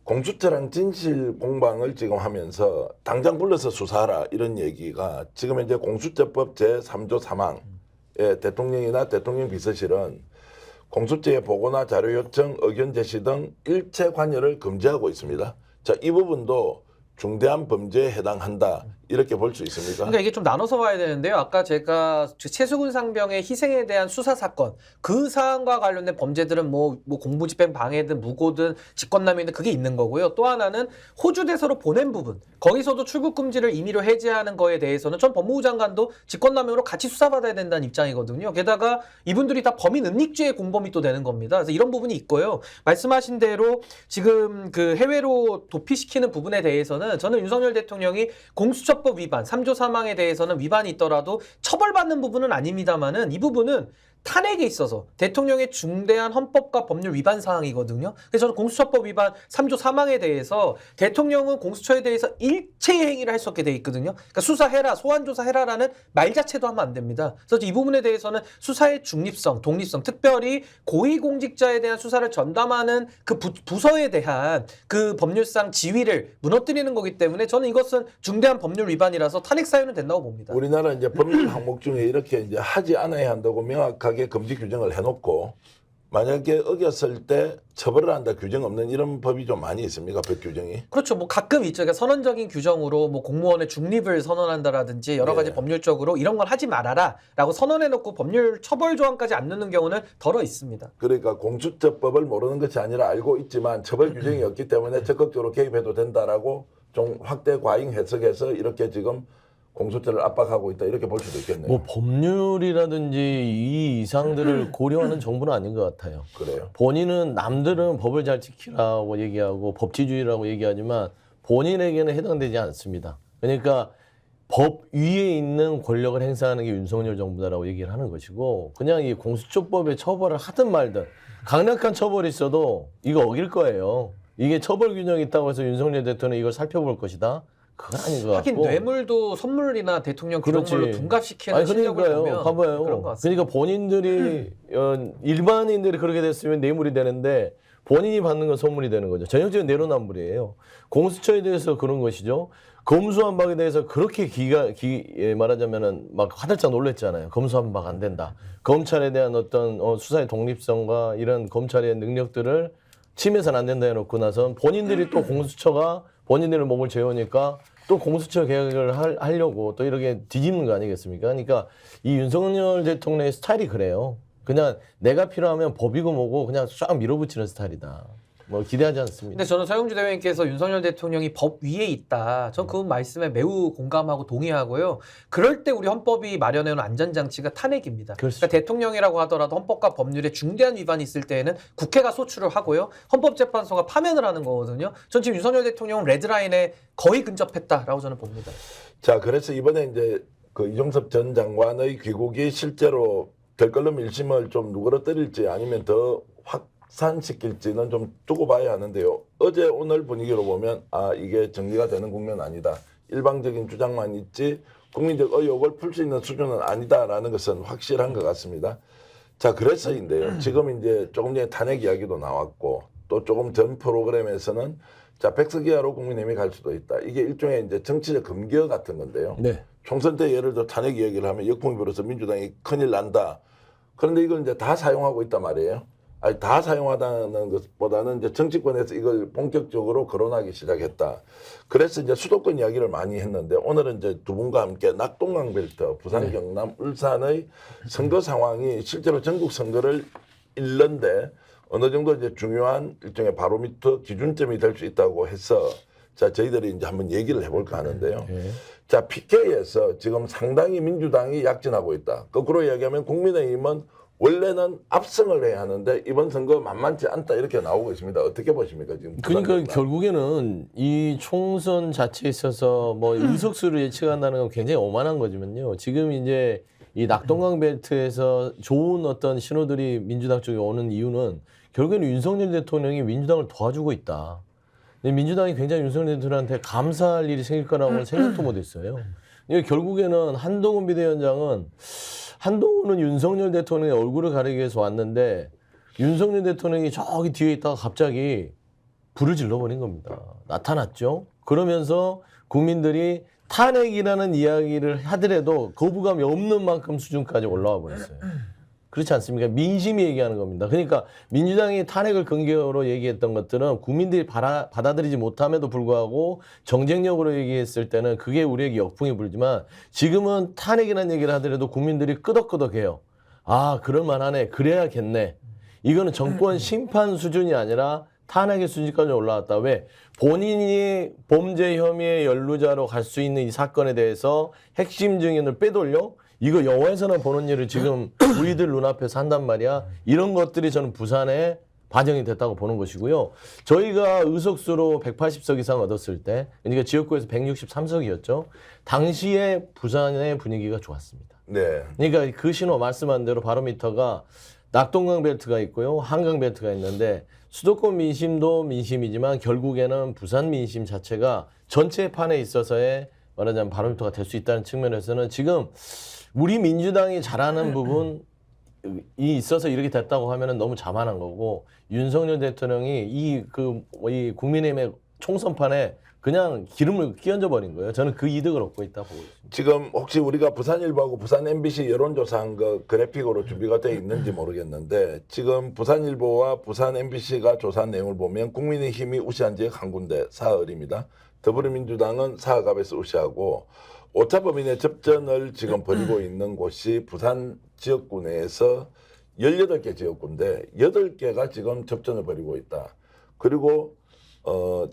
[SPEAKER 1] 공수처랑 진실 공방을 지금 하면서 당장 불러서 수사하라 이런 얘기가 지금 이제 공수처법 제3조 3항에 대통령이나 대통령 비서실은 공수처의 보고나 자료 요청, 의견 제시 등 일체 관여를 금지하고 있습니다. 자, 이 부분도 중대한 범죄에 해당한다 이렇게 볼 수 있습니까?
[SPEAKER 2] 그러니까 이게 좀 나눠서 봐야 되는데요. 아까 제가 최수근 상병의 희생에 대한 수사 사건 그 사안과 관련된 범죄들은 뭐 공무집행 방해든 무고든 직권남용이든 그게 있는 거고요. 또 하나는 호주 대사로 보낸 부분 거기서도 출국 금지를 임의로 해제하는 거에 대해서는 전 법무부 장관도 직권남용으로 같이 수사받아야 된다는 입장이거든요. 게다가 이분들이 다 범인 은닉죄의 공범이 또 되는 겁니다. 그래서 이런 부분이 있고요. 말씀하신 대로 지금 그 해외로 도피시키는 부분에 대해서는 저는 윤석열 대통령이 공수처법 위반, 3조 3항에 대해서는 위반이 있더라도 처벌받는 부분은 아닙니다만은 이 부분은 탄핵에 있어서 대통령의 중대한 헌법과 법률 위반 사항이거든요. 그래서 저는 공수처법 위반 3조 3항에 대해서 대통령은 공수처에 대해서 일체의 행위를 할 수 없게 돼 있거든요. 그러니까 수사해라, 소환조사해라라는 말 자체도 하면 안 됩니다. 그래서 이 부분에 대해서는 수사의 중립성, 독립성, 특별히 고위공직자에 대한 수사를 전담하는 그 부서에 대한 그 법률상 지위를 무너뜨리는 거기 때문에 저는 이것은 중대한 법률 위반이라서 탄핵 사유는 된다고 봅니다.
[SPEAKER 1] 우리나라 이제 법률 항목 중에 이렇게 이제 하지 않아야 한다고 명확하게 금지 규정을 해놓고 만약에 어겼을 때 처벌을 한다 규정 없는 이런 법이 좀 많이 있습니까? 법 규정이?
[SPEAKER 2] 그렇죠. 뭐 가끔 있죠. 그러니까 선언적인 규정으로 뭐 공무원의 중립을 선언한다라든지 여러 가지
[SPEAKER 1] 네.
[SPEAKER 2] 법률적으로 이런 건 하지 말아라라고 선언해놓고 법률 처벌 조항까지 안 넣는 경우는 덜어 있습니다.
[SPEAKER 1] 그러니까 공수처법을 모르는 것이 아니라 알고 있지만 처벌 규정이 없기 때문에 적극적으로 개입해도 된다라고 좀 확대 과잉 해석해서 이렇게 지금 공수처를 압박하고 있다 이렇게 볼 수도 있겠네요.
[SPEAKER 3] 뭐 법률이라든지 이 이상들을 고려하는 정부는 아닌 것 같아요.
[SPEAKER 1] 그래요.
[SPEAKER 3] 본인은 남들은 법을 잘 지키라고 얘기하고 법치주의라고 얘기하지만 본인에게는 해당되지 않습니다. 그러니까 법 위에 있는 권력을 행사하는 게 윤석열 정부다라고 얘기를 하는 것이고 그냥 이 공수처법에 처벌을 하든 말든 강력한 처벌이 있어도 이거 어길 거예요. 이게 처벌 균형이 있다고 해서 윤석열 대통령이 이걸 살펴볼 것이다. 그건 아닌 것 같고.
[SPEAKER 2] 하긴 뇌물도 선물이나 대통령
[SPEAKER 3] 그렇지.
[SPEAKER 2] 기록물로 둔갑시키는
[SPEAKER 3] 아니
[SPEAKER 2] 실력을
[SPEAKER 3] 그러니까요.
[SPEAKER 2] 보면
[SPEAKER 3] 봐봐요.
[SPEAKER 2] 그런 것 같습니다.
[SPEAKER 3] 그러니까 본인들이 일반인들이 그렇게 됐으면 뇌물이 되는데 본인이 받는 건 선물이 되는 거죠. 전형적인 내로남불이에요. 공수처에 대해서 그런 것이죠. 검수완박에 대해서 그렇게 말하자면은 막 화들짝 놀랬잖아요. 검수완박 안 된다. 검찰에 대한 어떤 수사의 독립성과 이런 검찰의 능력들을 침해서는 안 된다 해놓고 나선 본인들이 또 공수처가 본인들의 목을 재우니까 또 공수처 개혁을 하려고 또 이렇게 뒤집는 거 아니겠습니까? 그러니까 이 윤석열 대통령의 스타일이 그래요. 그냥 내가 필요하면 법이고 뭐고 그냥 쫙 밀어붙이는 스타일이다. 뭐 기대하지 않습니다.
[SPEAKER 2] 근데 저는 서영주 대변인께서 윤석열 대통령이 법 위에 있다. 전 그 말씀에 매우 공감하고 동의하고요. 그럴 때 우리 헌법이 마련해놓은 안전장치가 탄핵입니다.
[SPEAKER 3] 그렇죠.
[SPEAKER 2] 그러니까 대통령이라고 하더라도 헌법과 법률에 중대한 위반이 있을 때에는 국회가 소추를 하고요. 헌법재판소가 파면을 하는 거거든요. 전 지금 윤석열 대통령은 레드라인에 거의 근접했다라고 저는 봅니다.
[SPEAKER 1] 자, 그래서 이번에 이제 그 이종섭 전 장관의 귀국이 실제로 덜걸름 1심을 좀 누그러뜨릴지 아니면 더 확산시킬지는 좀 두고 봐야 하는데요. 어제 오늘 분위기로 보면 이게 정리가 되는 국면 아니다. 일방적인 주장만 있지 국민적 의혹을 풀 수 있는 수준은 아니다라는 것은 확실한 것 같습니다. 자, 그래서인데요. 지금 이제 조금 전에 탄핵 이야기도 나왔고 또 조금 전 프로그램에서는 자, 백석이하로 국민의힘이 갈 수도 있다. 이게 일종의 이제 정치적 금기어 같은 건데요.
[SPEAKER 3] 네.
[SPEAKER 1] 총선 때 예를 들어 탄핵 이야기를 하면 역풍이 불어서 민주당이 큰일 난다. 그런데 이걸 이제 다 사용하고 있단 말이에요. 아니, 다 사용하다는 것보다는 이제 정치권에서 이걸 본격적으로 거론하기 시작했다. 그래서 이제 수도권 이야기를 많이 했는데 오늘은 이제 두 분과 함께 낙동강 벨트, 부산, 경남, 울산의 선거 상황이 실제로 전국 선거를 잃는데 어느 정도 이제 중요한 일종의 바로미터 기준점이 될 수 있다고 해서 자, 저희들이 이제 한번 얘기를 해볼까 하는데요.
[SPEAKER 3] 네.
[SPEAKER 1] 자, PK에서 지금 상당히 민주당이 약진하고 있다. 거꾸로 이야기하면 국민의힘은 원래는 압승을 해야 하는데 이번 선거 만만치 않다 이렇게 나오고 있습니다. 어떻게 보십니까 지금?
[SPEAKER 3] 그러니까 결국에는 이 총선 자체에 있어서 뭐 의석수를 예측한다는 건 굉장히 오만한 거지만요. 지금 이제 이 낙동강 벨트에서 좋은 어떤 신호들이 민주당 쪽에 오는 이유는 결국에는 윤석열 대통령이 민주당을 도와주고 있다. 근데 민주당이 굉장히 윤석열 대통령한테 감사할 일이 생길 거라고는 생각도 못했어요. 이게 결국에는 한동훈 비대위원장은 한동훈은 윤석열 대통령의 얼굴을 가리기 위해서 왔는데 윤석열 대통령이 저기 뒤에 있다가 갑자기 불을 질러버린 겁니다. 나타났죠. 그러면서 국민들이 탄핵이라는 이야기를 하더라도 거부감이 없는 만큼 수준까지 올라와 버렸어요. 그렇지 않습니까? 민심이 얘기하는 겁니다. 그러니까 민주당이 탄핵을 근거로 얘기했던 것들은 국민들이 받아들이지 못함에도 불구하고 정쟁력으로 얘기했을 때는 그게 우리에게 역풍이 불지만 지금은 탄핵이라는 얘기를 하더라도 국민들이 끄덕끄덕해요. 아, 그럴만하네. 그래야겠네. 이거는 정권 심판 수준이 아니라 탄핵의 수준까지 올라왔다. 왜? 본인이 범죄 혐의의 연루자로 갈 수 있는 이 사건에 대해서 핵심 증인을 빼돌려? 이거 영화에서나 보는 일을 지금 우리들 눈앞에서 한단 말이야. 이런 것들이 저는 부산에 반영이 됐다고 보는 것이고요. 저희가 의석수로 180석 이상 얻었을 때, 그러니까 지역구에서 163석이었죠. 당시에 부산의 분위기가 좋았습니다.
[SPEAKER 1] 네.
[SPEAKER 3] 그러니까 그 신호 말씀한 대로 바로미터가 낙동강 벨트가 있고요. 한강 벨트가 있는데 수도권 민심도 민심이지만 결국에는 부산 민심 자체가 전체 판에 있어서의 말하자면 바로미터가 될 수 있다는 측면에서는 지금 우리 민주당이 잘하는 부분이 있어서 이렇게 됐다고 하면은 너무 자만한 거고 윤석열 대통령이 이 국민의힘의 총선판에 그냥 기름을 끼얹어 버린 거예요. 저는 그 이득을 얻고 있다 보고 있습니다.
[SPEAKER 1] 지금 혹시 우리가 부산일보하고 부산 MBC 여론조사한 거 그래픽으로 준비가 되어 있는지 모르겠는데 지금 부산일보와 부산 MBC가 조사한 내용을 보면 국민의힘이 우시한 지역 한 군데 사흘입니다. 더불어민주당은 사흘갑에서 우시하고 오차범위내 접전을 지금 벌이고 있는 곳이 부산 지역구 내에서 18개 지역구인데 8개가 지금 접전을 벌이고 있다. 그리고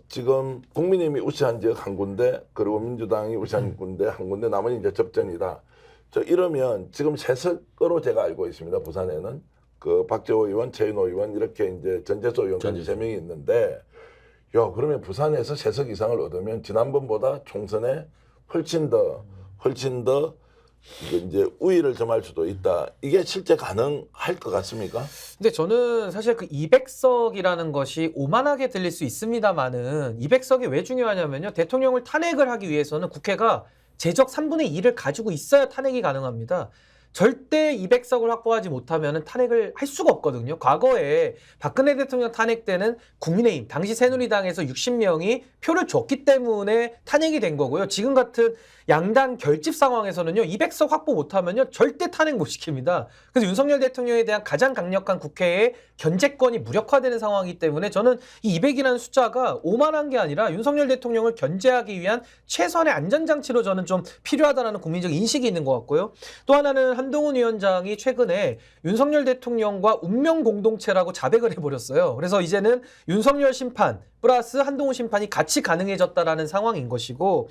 [SPEAKER 1] 지금 국민의힘이 우시한 지역 한 군데 그리고 민주당이 우시한 군데 한 군데 나머지 이제 접전이다. 이러면 지금 세석으로 제가 알고 있습니다. 부산에는 그 박재호 의원, 최인호 의원 이렇게 이제 전재수 의원까지 3명이 있는데 야 그러면 부산에서 세석 이상을 얻으면 지난번보다 총선에 훨씬 더 이제 우위를 점할 수도 있다. 이게 실제 가능할 것 같습니까?
[SPEAKER 2] 근데 저는 사실 그 200석이라는 것이 오만하게 들릴 수 있습니다만은 200석이 왜 중요하냐면요. 대통령을 탄핵을 하기 위해서는 국회가 제적 3분의 2를 가지고 있어야 탄핵이 가능합니다. 절대 200석을 확보하지 못하면 탄핵을 할 수가 없거든요. 과거에 박근혜 대통령 탄핵 때는 국민의힘, 당시 새누리당에서 60명이 표를 줬기 때문에 탄핵이 된 거고요. 지금 같은 양당 결집 상황에서는요. 200석 확보 못하면요. 절대 탄핵 못 시킵니다. 그래서 윤석열 대통령에 대한 가장 강력한 국회의 견제권이 무력화되는 상황이기 때문에 저는 이 200이라는 숫자가 오만한 게 아니라 윤석열 대통령을 견제하기 위한 최선의 안전장치로 저는 좀 필요하다는 국민적 인식이 있는 것 같고요. 또 하나는 한동훈 위원장이 최근에 윤석열 대통령과 운명 공동체라고 자백을 해버렸어요. 그래서 이제는 윤석열 심판 플러스 한동훈 심판이 같이 가능해졌다라는 상황인 것이고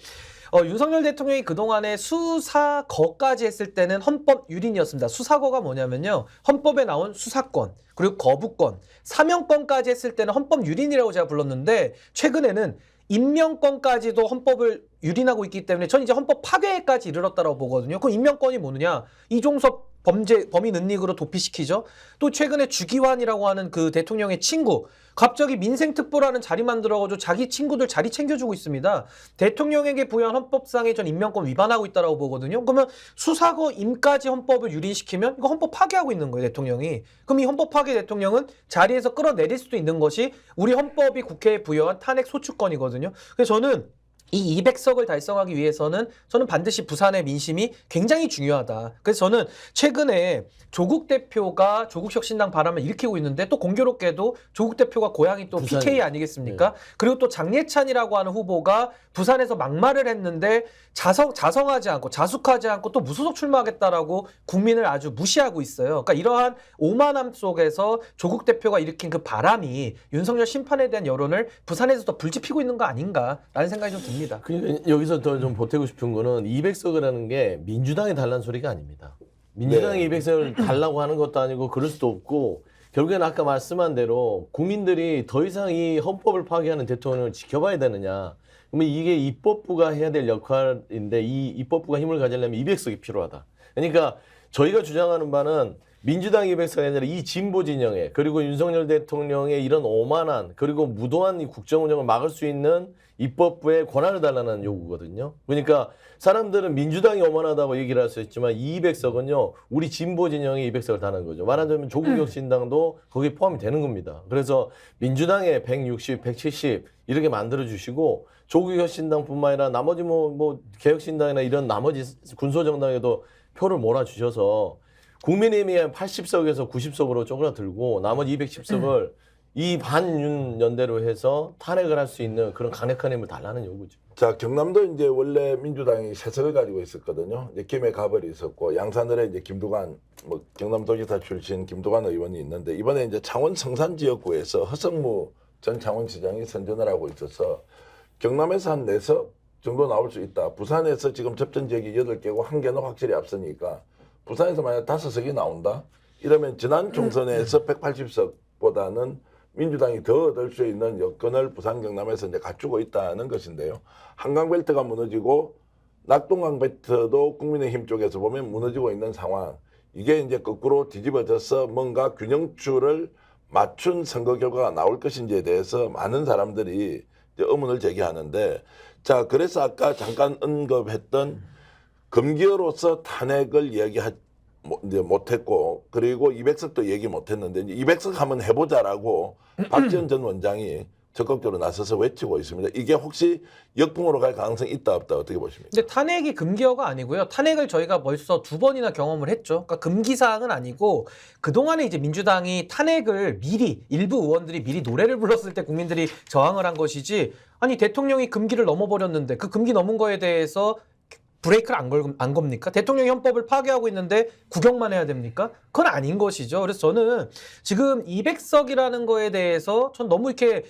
[SPEAKER 2] 윤석열 대통령이 그동안에 수사거까지 했을 때는 헌법 유린이었습니다. 수사거가 뭐냐면요. 헌법에 나온 수사권, 그리고 거부권, 사명권까지 했을 때는 헌법 유린이라고 제가 불렀는데 최근에는 임명권까지도 헌법을 유린하고 있기 때문에 전 이제 헌법 파괴까지 이르렀다고 보거든요. 그럼 임명권이 뭐느냐? 이종섭 범인 은닉으로 도피시키죠. 또 최근에 주기환이라고 하는 그 대통령의 친구 갑자기 민생특보라는 자리 만들어가지고 자기 친구들 자리 챙겨주고 있습니다. 대통령에게 부여한 헌법상의 전 임명권 위반하고 있다고 보거든요. 그러면 수사거 임까지 헌법을 유린시키면 이거 헌법 파괴하고 있는 거예요, 대통령이. 그럼 이 헌법 파괴 대통령은 자리에서 끌어내릴 수도 있는 것이 우리 헌법이 국회에 부여한 탄핵 소추권이거든요. 그래서 저는 이 200석을 달성하기 위해서는 저는 반드시 부산의 민심이 굉장히 중요하다. 그래서 저는 최근에 조국 대표가 조국혁신당 바람을 일으키고 있는데 또 공교롭게도 조국 대표가 고향이 또
[SPEAKER 3] 부산이.
[SPEAKER 2] PK 아니겠습니까? 네. 그리고 또 장예찬이라고 하는 후보가 부산에서 막말을 했는데 자성하지 않고 자숙하지 않고 또 무소속 출마하겠다라고 국민을 아주 무시하고 있어요. 그러니까 이러한 오만함 속에서 조국 대표가 일으킨 그 바람이 윤석열 심판에 대한 여론을 부산에서 더 불지피고 있는 거 아닌가라는 생각이 좀 듭니다.
[SPEAKER 3] 여기서 더 좀 보태고 싶은 거는 200석을 하는 게 민주당이 달라는 소리가 아닙니다. 민주당이 200석을 달라고 하는 것도 아니고 그럴 수도 없고 결국에는 아까 말씀한 대로 국민들이 더 이상 이 헌법을 파괴하는 대통령을 지켜봐야 되느냐. 그러면 이게 입법부가 해야 될 역할인데 이 입법부가 힘을 가지려면 200석이 필요하다. 그러니까 저희가 주장하는 바는 민주당 200석이 아니라 이 진보 진영에 그리고 윤석열 대통령의 이런 오만한 그리고 무도한 이 국정 운영을 막을 수 있는 입법부에 권한을 달라는 요구거든요. 그러니까 사람들은 민주당이 오만하다고 얘기를 할 수 있지만 이 200석은요. 우리 진보 진영이 200석을 다는 거죠. 말하자면 조국혁신당도 거기에 포함이 되는 겁니다. 그래서 민주당에 160, 170 이렇게 만들어주시고 조국혁신당뿐만 아니라 나머지 뭐 개혁신당이나 이런 나머지 군소정당에도 표를 몰아주셔서 국민의힘이 한 80석에서 90석으로 쪼그라들고 나머지 210석을 이 반윤 연대로 해서 탄핵을 할 수 있는 그런 강력한 힘을 달라는 요구죠.
[SPEAKER 1] 자, 경남도 이제 원래 민주당이 3석을 가지고 있었거든요. 이제 김해 가벌이 있었고 양산을에 이제 김두관 뭐 경남도지사 출신 김두관 의원이 있는데 이번에 이제 창원 성산 지역구에서 허성무 전 창원시장이 선전을 하고 있어서 경남에서 한 4석 정도 나올 수 있다. 부산에서 지금 접전 지역이 8개고 1개는 확실히 앞서니까 부산에서 만약 5석이 나온다. 이러면 지난 총선에서 180석보다는 민주당이 더 얻을 수 있는 여건을 부산 경남에서 이제 갖추고 있다는 것인데요. 한강벨트가 무너지고 낙동강벨트도 국민의힘 쪽에서 보면 무너지고 있는 상황. 이게 이제 거꾸로 뒤집어져서 뭔가 균형추를 맞춘 선거 결과가 나올 것인지에 대해서 많은 사람들이 이제 의문을 제기하는데, 자, 그래서 아까 잠깐 언급했던 검기어로서 탄핵을 이제 못했고, 그리고 200석도 얘기 못했는데, 이제 200석 한번 해보자라고 박지원 전 원장이 적극적으로 나서서 외치고 있습니다. 이게 혹시 역풍으로 갈 가능성이 있다 없다 어떻게 보십니까?
[SPEAKER 2] 근데 탄핵이 금기어가 아니고요. 탄핵을 저희가 벌써 2번이나 경험을 했죠. 그러니까 금기 사항은 아니고 그동안에 이제 민주당이 탄핵을 미리 일부 의원들이 미리 노래를 불렀을 때 국민들이 저항을 한 것이지, 아니 대통령이 금기를 넘어버렸는데 그 금기 넘은 거에 대해서 브레이크를 안 겁니까? 대통령이 헌법을 파괴하고 있는데 구경만 해야 됩니까? 그건 아닌 것이죠. 그래서 저는 지금 200석이라는 거에 대해서 전 너무 이렇게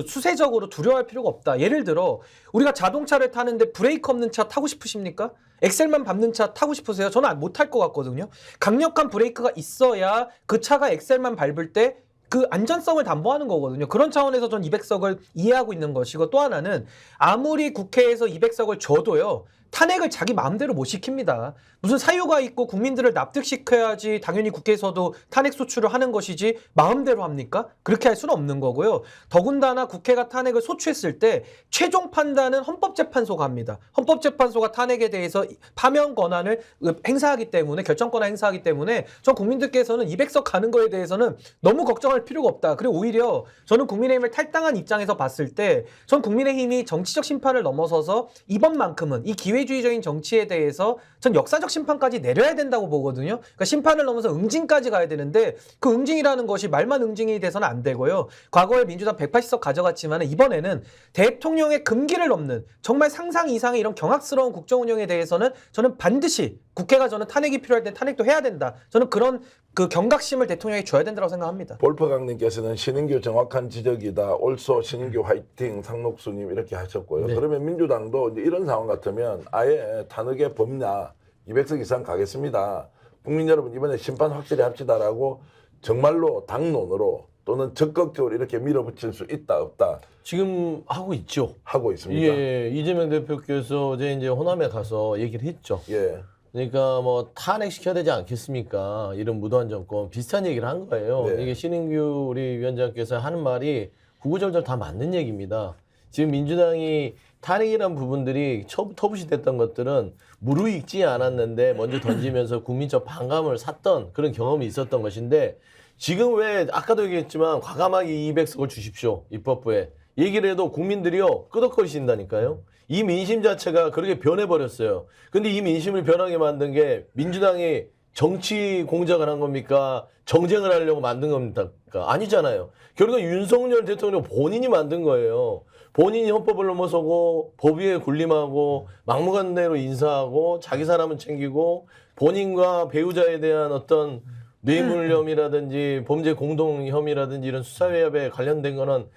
[SPEAKER 2] 수세적으로 두려워할 필요가 없다. 예를 들어 우리가 자동차를 타는데 브레이크 없는 차 타고 싶으십니까? 엑셀만 밟는 차 타고 싶으세요? 저는 못 탈 것 같거든요. 강력한 브레이크가 있어야 그 차가 엑셀만 밟을 때 그 안전성을 담보하는 거거든요. 그런 차원에서 전 200석을 이해하고 있는 것이고, 또 하나는 아무리 국회에서 200석을 줘도요. 탄핵을 자기 마음대로 못 시킵니다. 무슨 사유가 있고 국민들을 납득시켜야지 당연히 국회에서도 탄핵 소추를 하는 것이지 마음대로 합니까? 그렇게 할 수는 없는 거고요. 더군다나 국회가 탄핵을 소추했을 때 최종 판단은 헌법재판소가 합니다. 헌법재판소가 탄핵에 대해서 파면 권한을 행사하기 때문에, 결정 권한을 행사하기 때문에 전 국민들께서는 200석 가는 거에 대해서는 너무 걱정할 필요가 없다. 그리고 오히려 저는 국민의힘을 탈당한 입장에서 봤을 때 전 국민의힘이 정치적 심판을 넘어서서 이번만큼은 이 기회주의적인 정치에 대해서 전 역사적 심판까지 내려야 된다고 보거든요. 그러니까 심판을 넘어서 응징까지 가야 되는데 그 응징이라는 것이 말만 응징이 돼서는 안 되고요. 과거에 민주당 180석 가져갔지만 이번에는 대통령의 금기를 넘는 정말 상상 이상의 이런 경악스러운 국정 운영에 대해서는 저는 반드시 국회가 저는 탄핵이 필요할 때 탄핵도 해야 된다. 저는 그런 경각심을 대통령이 줘야 된다고 생각합니다.
[SPEAKER 1] 볼퍼강님께서는 신인규 정확한 지적이다. 올소 신인규 화이팅 상록수님 이렇게 하셨고요.
[SPEAKER 3] 네.
[SPEAKER 1] 그러면 민주당도 이제 이런 상황 같으면 아예 탄핵의 범냐 200석 이상 가겠습니다. 국민 여러분 이번에 심판 확실히 합시다라고 정말로 당론으로 또는 적극적으로 이렇게 밀어붙일 수 있다 없다
[SPEAKER 3] 지금 하고 있죠.
[SPEAKER 1] 하고 있습니다.
[SPEAKER 3] 예, 이재명 대표께서 이제 호남에 가서 얘기를 했죠.
[SPEAKER 1] 예.
[SPEAKER 3] 그러니까 뭐 탄핵시켜야 되지 않겠습니까? 이런 무도한 정권 비슷한 얘기를 한 거예요.
[SPEAKER 1] 네.
[SPEAKER 3] 이게 신인규 우리 위원장께서 하는 말이 구구절절 다 맞는 얘기입니다. 지금 민주당이 탄핵이란 부분들이 터부시됐던 것들은 무르익지 않았는데 먼저 던지면서 국민적 반감을 샀던 그런 경험이 있었던 것인데, 지금 왜 아까도 얘기했지만 과감하게 200석을 주십시오. 입법부에. 얘기를 해도 국민들이요 끄덕거리신다니까요. 이 민심 자체가 그렇게 변해버렸어요. 근데 이 민심을 변하게 만든 게 민주당이 정치 공작을 한 겁니까? 정쟁을 하려고 만든 겁니까? 아니잖아요. 결국 윤석열 대통령 본인이 만든 거예요. 본인이 헌법을 넘어서고 법 위에 군림하고 막무가내로 인사하고 자기 사람은 챙기고 본인과 배우자에 대한 어떤 뇌물 혐의라든지 범죄 공동 혐의라든지 이런 수사외압에 관련된 거는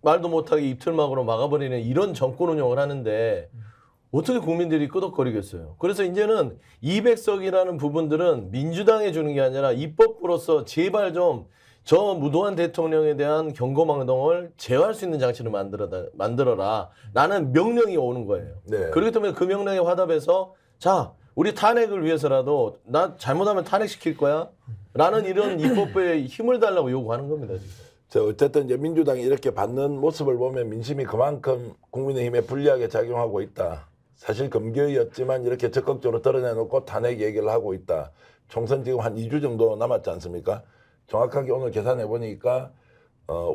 [SPEAKER 3] 말도 못하게 입틀막으로 막아버리는 이런 정권 운영을 하는데 어떻게 국민들이 끄덕거리겠어요. 그래서 이제는 200석이라는 부분들은 민주당에 주는 게 아니라 입법부로서 제발 좀 저 무도한 대통령에 대한 경고망동을 제어할 수 있는 장치를 만들어라. 라는 명령이 오는 거예요.
[SPEAKER 1] 네.
[SPEAKER 3] 그렇기 때문에 그 명령에 화답해서 자, 우리 탄핵을 위해서라도 나 잘못하면 탄핵시킬 거야? 라는 이런 입법부에 힘을 달라고 요구하는 겁니다. 지금.
[SPEAKER 1] 자, 어쨌든 이제 민주당이 이렇게 받는 모습을 보면 민심이 그만큼 국민의힘에 불리하게 작용하고 있다. 사실 금기어였지만 이렇게 적극적으로 드러내놓고 탄핵 얘기를 하고 있다. 총선 지금 한 2주 정도 남았지 않습니까? 정확하게 오늘 계산해 보니까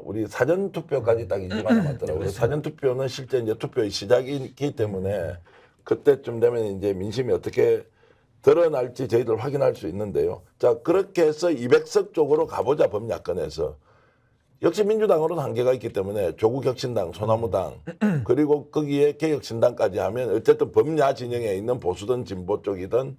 [SPEAKER 1] 우리 사전 투표까지 딱 2주가 남았더라고요. 사전 투표는 실제 이제 투표의 시작이기 때문에 그때쯤 되면 이제 민심이 어떻게 드러날지 저희들 확인할 수 있는데요. 자, 그렇게 해서 200석 쪽으로 가보자, 범야권에서. 역시 민주당으로는 한계가 있기 때문에 조국혁신당, 소나무당 그리고 거기에 개혁신당까지 하면 어쨌든 범야 진영에 있는 보수든 진보 쪽이든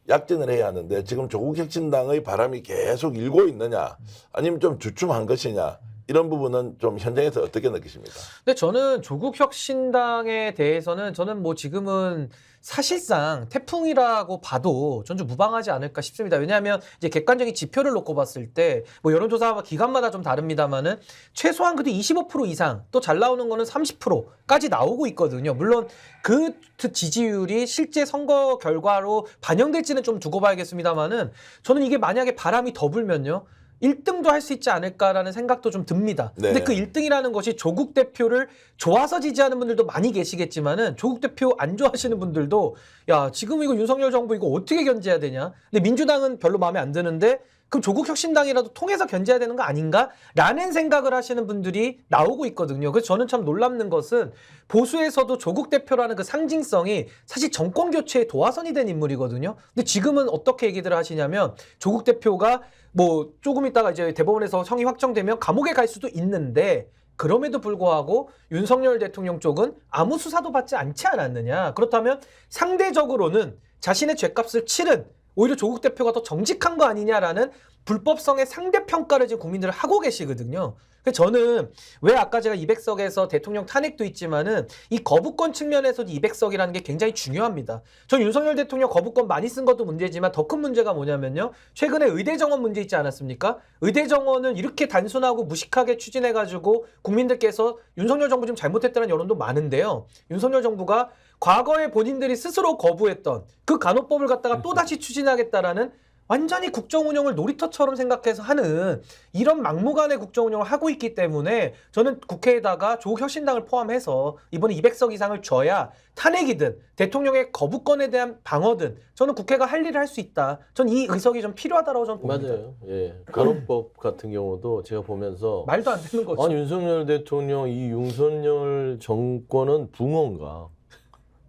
[SPEAKER 1] 약진을 해야 하는데 지금 조국혁신당의 바람이 계속 일고 있느냐 아니면 좀 주춤한 것이냐 이런 부분은 좀 현장에서 어떻게 느끼십니까?
[SPEAKER 2] 근데 저는 조국혁신당에 대해서는 저는 뭐 지금은 사실상 태풍이라고 봐도 전 좀 무방하지 않을까 싶습니다. 왜냐하면 이제 객관적인 지표를 놓고 봤을 때 뭐 여론조사 기간마다 좀 다릅니다만은 최소한 그래도 25% 이상 또 잘 나오는 거는 30%까지 나오고 있거든요. 물론 그 지지율이 실제 선거 결과로 반영될지는 좀 두고 봐야겠습니다만은 저는 이게 만약에 바람이 더 불면요. 1등도 할 수 있지 않을까라는 생각도 좀 듭니다.
[SPEAKER 1] 네.
[SPEAKER 2] 근데 그 1등이라는 것이 조국 대표를 좋아서 지지하는 분들도 많이 계시겠지만은 조국 대표 안 좋아하시는 분들도 야, 지금 이거 윤석열 정부 이거 어떻게 견제해야 되냐? 근데 민주당은 별로 마음에 안 드는데 그럼 조국혁신당이라도 통해서 견제해야 되는 거 아닌가? 라는 생각을 하시는 분들이 나오고 있거든요. 그래서 저는 참 놀랍는 것은 보수에서도 조국 대표라는 그 상징성이 사실 정권 교체의 도화선이 된 인물이거든요. 근데 지금은 어떻게 얘기들을 하시냐면 조국 대표가 뭐 조금 있다가 이제 대법원에서 형이 확정되면 감옥에 갈 수도 있는데 그럼에도 불구하고 윤석열 대통령 쪽은 아무 수사도 받지 않지 않았느냐. 그렇다면 상대적으로는 자신의 죗값을 치른 오히려 조국 대표가 더 정직한 거 아니냐라는 불법성의 상대평가를 지금 국민들은 하고 계시거든요. 그래서 저는 왜 아까 제가 200석에서 대통령 탄핵도 있지만은 이 거부권 측면에서도 200석이라는 게 굉장히 중요합니다. 전 윤석열 대통령 거부권 많이 쓴 것도 문제지만 더 큰 문제가 뭐냐면요. 최근에 의대 정원 문제 있지 않았습니까? 의대 정원을 이렇게 단순하고 무식하게 추진해가지고 국민들께서 윤석열 정부 좀 잘못했다는 여론도 많은데요. 윤석열 정부가 과거에 본인들이 스스로 거부했던 그 간호법을 갖다가 또다시 추진하겠다라는 완전히 국정 운영을 놀이터처럼 생각해서 하는 이런 막무가내 국정 운영을 하고 있기 때문에 저는 국회에다가 조국혁신당을 포함해서 이번에 200석 이상을 줘야 탄핵이든 대통령의 거부권에 대한 방어든 저는 국회가 할 일을 할 수 있다. 전 이 의석이 좀 필요하다고 저는 봅니다.
[SPEAKER 3] 맞아요. 예. 간호법 같은 경우도 제가 보면서
[SPEAKER 2] 말도 안 되는 거죠.
[SPEAKER 3] 아니 윤석열 대통령 이 윤석열 정권은 붕어인가?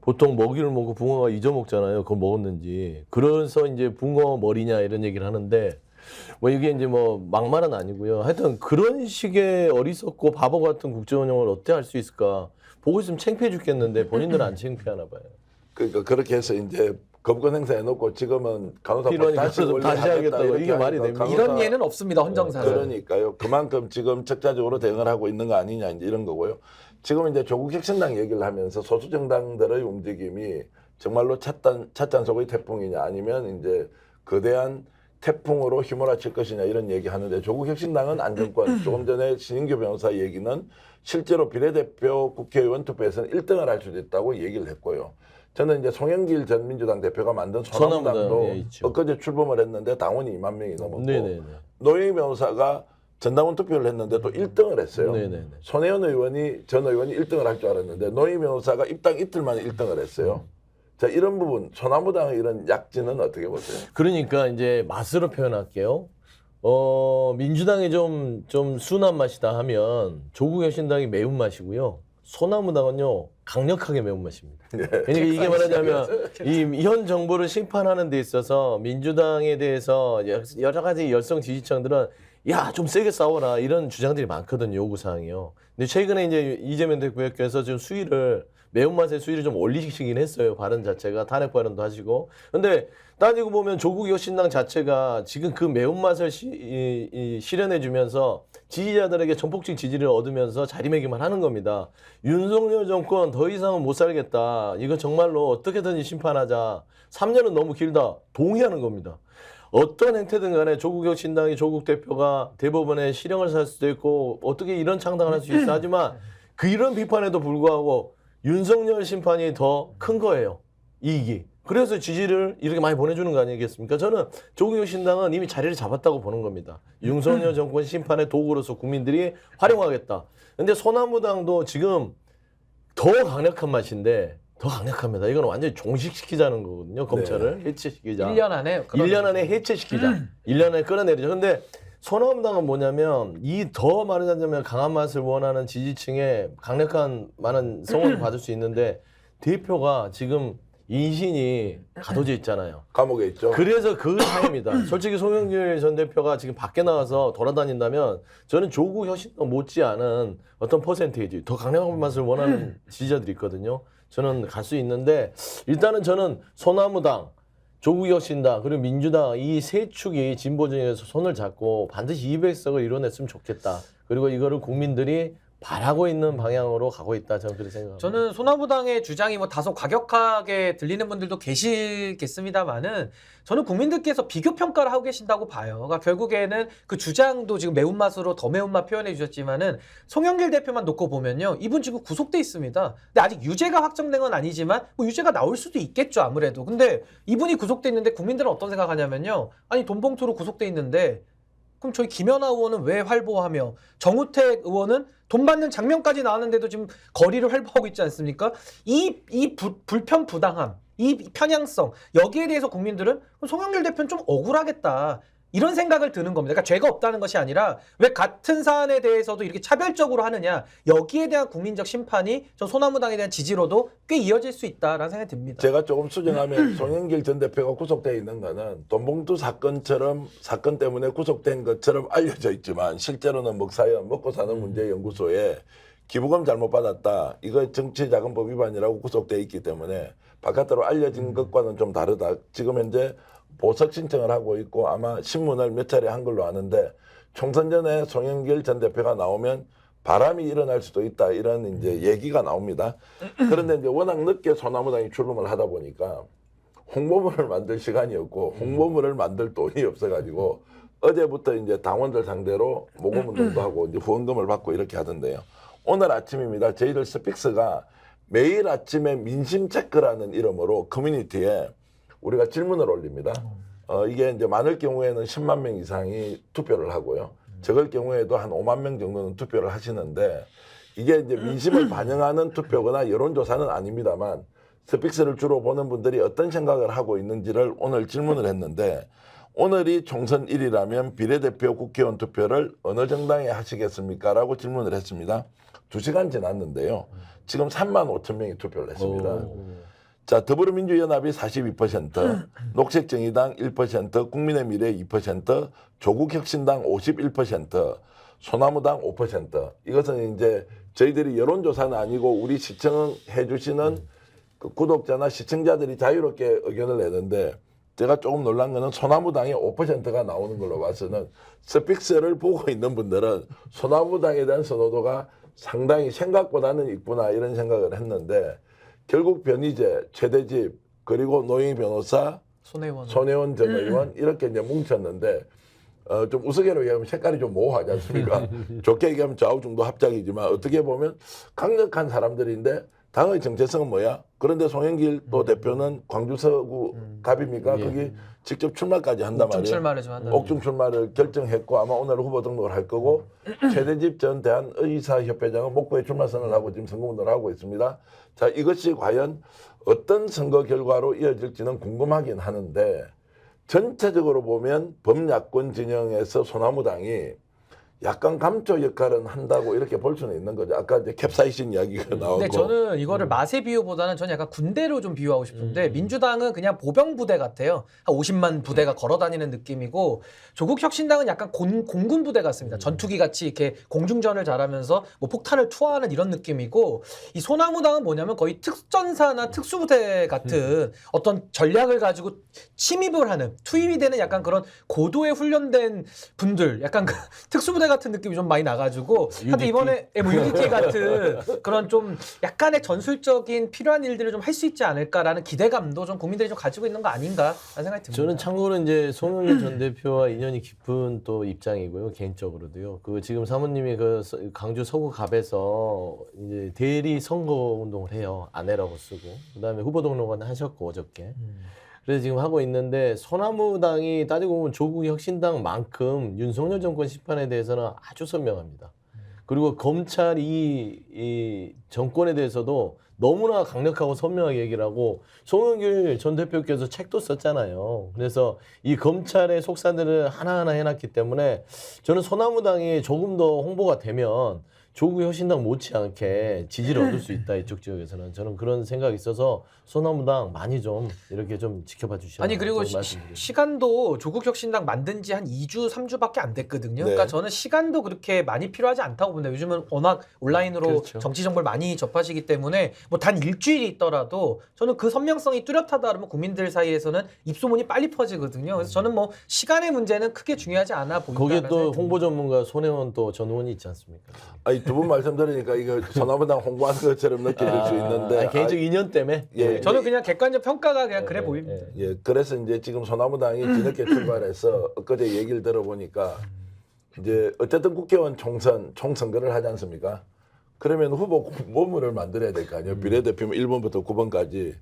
[SPEAKER 3] 보통 먹이를 먹고 붕어가 잊어먹잖아요. 그걸 먹었는지. 그래서 이제 붕어 머리냐 이런 얘기를 하는데 뭐 이게 이제 뭐 막말은 아니고요. 하여튼 그런 식의 어리석고 바보 같은 국정 운영을 어떻게 할 수 있을까? 보고 있으면 창피해 죽겠는데 본인들은 안 창피하나 봐요.
[SPEAKER 1] 그러니까 그렇게 해서 이제 거부권 행사해놓고 지금은 간호사법
[SPEAKER 3] 필요하니까
[SPEAKER 1] 다시
[SPEAKER 3] 다시 하겠다고.
[SPEAKER 1] 이렇게
[SPEAKER 3] 이게 말이
[SPEAKER 1] 하니까
[SPEAKER 3] 됩니까?
[SPEAKER 2] 이런 예는 없습니다. 헌정사는.
[SPEAKER 1] 그러니까요. 그만큼 지금 적자적으로 대응을 하고 있는 거 아니냐 이제 이런 거고요. 지금 이제 조국혁신당 얘기를 하면서 소수 정당들의 움직임이 정말로 찻잔속의 태풍이냐 아니면 이제 거대한 태풍으로 휘몰아칠 것이냐 이런 얘기하는데 조국혁신당은 안정권 조금 전에 신인규 변호사 얘기는 실제로 비례대표 국회의원 투표에서는 1등을 할 수도 있다고 얘기를 했고요. 저는 이제 송영길 전 민주당 대표가 만든 소나무당도
[SPEAKER 3] 예, 있죠.
[SPEAKER 1] 엊그제 출범을 했는데 당원이 2만 명이 넘었고
[SPEAKER 3] 네네네.
[SPEAKER 1] 노영희 변호사가 전당원 투표를 했는데 또 1등을 했어요.
[SPEAKER 3] 네네네.
[SPEAKER 1] 손혜원 의원이 전 의원이 1등을 할 줄 알았는데 노영희 변호사가 입당 이틀 만에 1등을 했어요. 자, 이런 부분 소나무당의 이런 약진은 어떻게 보세요?
[SPEAKER 3] 그러니까 이제 맛으로 표현할게요. 민주당이 좀 순한 맛이다 하면 조국혁신당이 매운 맛이고요. 소나무당은요 강력하게 매운 맛입니다. 그러니까 이게 말하자면 이 현 정부를 심판하는 데 있어서 민주당에 대해서 여러 가지 열성 지지층들은 야 좀 세게 싸워라 이런 주장들이 많거든요. 요구사항이요. 근데 최근에 이제 이재명 대표께서 지금 수위를 매운맛의 수위를 좀 올리시긴 했어요. 발언 자체가 탄핵 발언도 하시고. 근데 따지고 보면 조국혁신당 자체가 지금 그 매운맛을 실현해주면서 지지자들에게 전폭적 지지를 얻으면서 자리매김을 하는 겁니다. 윤석열 정권 더 이상은 못 살겠다. 이거 정말로 어떻게든지 심판하자. 3년은 너무 길다. 동의하는 겁니다. 어떤 행태든 간에 조국혁신당이 조국 대표가 대법원에 실형을 살 수도 있고 어떻게 이런 창당을 할 수 있어. 하지만 그 이런 비판에도 불구하고 윤석열 심판이 더 큰 거예요. 이익이. 그래서 지지를 이렇게 많이 보내주는 거 아니겠습니까? 저는 조국혁신당은 이미 자리를 잡았다고 보는 겁니다. 윤석열 정권 심판의 도구로서 국민들이 활용하겠다. 근데 소나무당도 지금 더 강력한 맛인데 더 강력합니다. 이건 완전히 종식시키자는 거거든요. 검찰을 해체시키자.
[SPEAKER 2] 1년 안에
[SPEAKER 3] 1년 안에 해체시키자. 1년 안에 끌어내리자. 근데 소나무당은 뭐냐면 이 더 말하자면 강한 맛을 원하는 지지층에 강력한 많은 성원을 받을 수 있는데 대표가 지금 인신이 가둬져 있잖아요.
[SPEAKER 1] 감옥에 있죠.
[SPEAKER 3] 그래서 그 차이입니다. 솔직히 송영길 전 대표가 지금 밖에 나가서 돌아다닌다면 저는 조국 혁신당 못지않은 어떤 퍼센테이지 더 강력한 맛을 원하는 지지자들이 있거든요. 저는 갈 수 있는데 일단은 저는 소나무당, 조국혁신당 그리고 민주당 이 세 축이 진보정에서 손을 잡고 반드시 200석을 이뤄냈으면 좋겠다. 그리고 이거를 국민들이 바라고 있는 방향으로 가고 있다. 저는 그렇게 생각합니다.
[SPEAKER 2] 저는 소나무당의 주장이 뭐 다소 과격하게 들리는 분들도 계시겠습니다만은 저는 국민들께서 비교 평가를 하고 계신다고 봐요. 그러니까 결국에는 그 주장도 지금 매운맛으로 더 매운맛 표현해 주셨지만은 송영길 대표만 놓고 보면요. 이분 지금 구속돼 있습니다. 근데 아직 유죄가 확정된 건 아니지만 뭐 유죄가 나올 수도 있겠죠. 아무래도. 근데 이분이 구속돼 있는데 국민들은 어떤 생각하냐면요. 아니 돈봉투로 구속돼 있는데 그럼 저희 김연아 의원은 왜 활보하며 정우택 의원은 돈 받는 장면까지 나왔는데도 지금 거리를 활보하고 있지 않습니까? 이 불편 부당함, 이 편향성 여기에 대해서 국민들은 그럼 송영길 대표는 좀 억울하겠다. 이런 생각을 드는 겁니다. 그러니까 죄가 없다는 것이 아니라 왜 같은 사안에 대해서도 이렇게 차별적으로 하느냐. 여기에 대한 국민적 심판이 저 소나무당에 대한 지지로도 꽤 이어질 수 있다라는 생각이 듭니다.
[SPEAKER 1] 제가 조금 수정하면 송영길 전 대표가 구속되어 있는 거는 돈봉투 사건처럼 사건 때문에 구속된 것처럼 알려져 있지만 실제로는 먹사연 먹고 사는 문제 연구소에 기부금 잘못 받았다. 이거 정치자금법 위반이라고 구속되어 있기 때문에 바깥으로 알려진 것과는 좀 다르다. 지금 현재 보석 신청을 하고 있고 아마 신문을 몇 차례 한 걸로 아는데 총선 전에 송영길 전 대표가 나오면 바람이 일어날 수도 있다 이런 이제 얘기가 나옵니다. 그런데 이제 워낙 늦게 소나무당이 출범을 하다 보니까 홍보물을 만들 시간이 없고 홍보물을 만들 돈이 없어가지고 어제부터 이제 당원들 상대로 모금 운동도 하고 이제 후원금을 받고 이렇게 하던데요. 오늘 아침입니다. 저희들 스픽스가 매일 아침에 민심 체크라는 이름으로 커뮤니티에 우리가 질문을 올립니다. 이게 이제 많을 경우에는 10만 명 이상이 투표를 하고요. 적을 경우에도 한 5만 명 정도는 투표를 하시는데 이게 이제 민심을 반영하는 투표거나 여론조사는 아닙니다만 스픽스를 주로 보는 분들이 어떤 생각을 하고 있는지를 오늘 질문을 했는데 오늘이 총선 1이라면 비례대표 국회의원 투표를 어느 정당에 하시겠습니까? 라고 질문을 했습니다. 2시간 지났는데요. 지금 3만 5천 명이 투표를 했습니다. 자, 더불어민주연합이 42%, 녹색정의당 1%, 국민의미래 2%, 조국혁신당 51%, 소나무당 5%. 이것은 이제 저희들이 여론조사는 아니고 우리 시청해 주시는 그 구독자나 시청자들이 자유롭게 의견을 내는데 제가 조금 놀란 거는 소나무당의 5%가 나오는 걸로 봐서는 스픽스를 보고 있는 분들은 소나무당에 대한 선호도가 상당히 생각보다는 있구나 이런 생각을 했는데 결국 변희재, 최대집, 그리고 노영희 변호사, 손혜원 전 의원 이렇게 이제 뭉쳤는데 좀 우스개로 얘기하면 색깔이 좀 모호하지 않습니까? 좋게 얘기하면 좌우중도 합작이지만 어떻게 보면 강력한 사람들인데 당의 정체성은 뭐야? 그런데 송영길 또 대표는 광주 서구 갑입니까? 거기 직접 출마까지 한단 말이에요.
[SPEAKER 2] 출마를 좀 한다.
[SPEAKER 1] 옥중 출마를 결정했고 아마 오늘 후보 등록을 할 거고 최대집 전 대한의사협회장은 목포에 출마 선언을 하고 지금 선거운동을 하고 있습니다. 자, 이것이 과연 어떤 선거 결과로 이어질지는 궁금하긴 하는데 전체적으로 보면 범야권 진영에서 소나무당이 약간 감초 역할은 한다고 이렇게 볼 수는 있는 거죠. 아까 이제 캡사이신 이야기가 나오고.
[SPEAKER 2] 근데 저는 이거를 맛의 비유보다는 저는 약간 군대로 좀 비유하고 싶은데 민주당은 그냥 보병 부대 같아요. 한 50만 부대가 걸어다니는 느낌이고 조국 혁신당은 약간 공군 부대 같습니다. 전투기 같이 이렇게 공중전을 잘하면서 뭐 폭탄을 투하하는 이런 느낌이고 이 소나무당은 뭐냐면 거의 특전사나 특수부대 같은 어떤 전략을 가지고 침입을 하는 투입이 되는 약간 그런 고도에 훈련된 분들, 약간 그 특수부대 같은 느낌이 좀 많이 나가지고 하여튼
[SPEAKER 3] UDT?
[SPEAKER 2] 이번에 뭐 UDT 같은 그런 좀 약간의 전술적인 필요한 일들을 좀 할 수 있지 않을까라는 기대감도 좀 국민들이 좀 가지고 있는 거 아닌가라는 생각이 듭니다.
[SPEAKER 3] 저는 참고로 이제 송영길 전 대표와 인연이 깊은 또 입장이고요, 개인적으로도요. 그 지금 사모님이 그 강주 서구갑에서 이제 대리 선거 운동을 해요. 아내라고 쓰고. 그다음에 후보 등록은 하셨고 어저께. 그래서 지금 하고 있는데 소나무당이 따지고 보면 조국 혁신당만큼 윤석열 정권 심판에 대해서는 아주 선명합니다. 그리고 검찰이 이 정권에 대해서도 너무나 강력하고 선명하게 얘기를 하고 송영길 전 대표께서 책도 썼잖아요. 그래서 이 검찰의 속사들을 하나하나 해놨기 때문에 저는 소나무당이 조금 더 홍보가 되면 조국 혁신당 못지않게 지지를 얻을 수 있다. 이쪽 지역에서는 저는 그런 생각이 있어서 소나무당 많이 좀 이렇게 좀 지켜봐 주시라.
[SPEAKER 2] 아니 그리고 시간도 조국 혁신당 만든 지 한 2주, 3주밖에 안 됐거든요.
[SPEAKER 1] 네.
[SPEAKER 2] 그러니까 저는 시간도 그렇게 많이 필요하지 않다고 봅니다. 요즘은 워낙 온라인으로
[SPEAKER 3] 그렇죠.
[SPEAKER 2] 정치 정보를 많이 접하시기 때문에 뭐 단 일주일이 있더라도 저는 그 선명성이 뚜렷하다 그러면 국민들 사이에서는 입소문이 빨리 퍼지거든요. 그래서 저는 뭐 시간의 문제는 크게 중요하지 않아 보인다.
[SPEAKER 3] 거기에 또 홍보 전문가 손혜원 또 전 의원이 있지 않습니까?
[SPEAKER 1] 아니 두 분 말씀 들으니까 이거 소나무당 홍보하는 것처럼 느껴질 수 있는데
[SPEAKER 3] 개인적 인연 때문에.
[SPEAKER 1] 예.
[SPEAKER 2] 저는 그냥 객관적 평가가 그냥 그래 보입니다.
[SPEAKER 1] 예, 그래서 이제 지금 소나무당이 뒤늦게 출발해서 엊그제 얘기를 들어보니까 이제 어쨌든 국회의원 총선거를 하지 않습니까? 그러면 후보 공보문을 만들어야 될 거 아니에요. 비례대표면 1번부터 9번까지.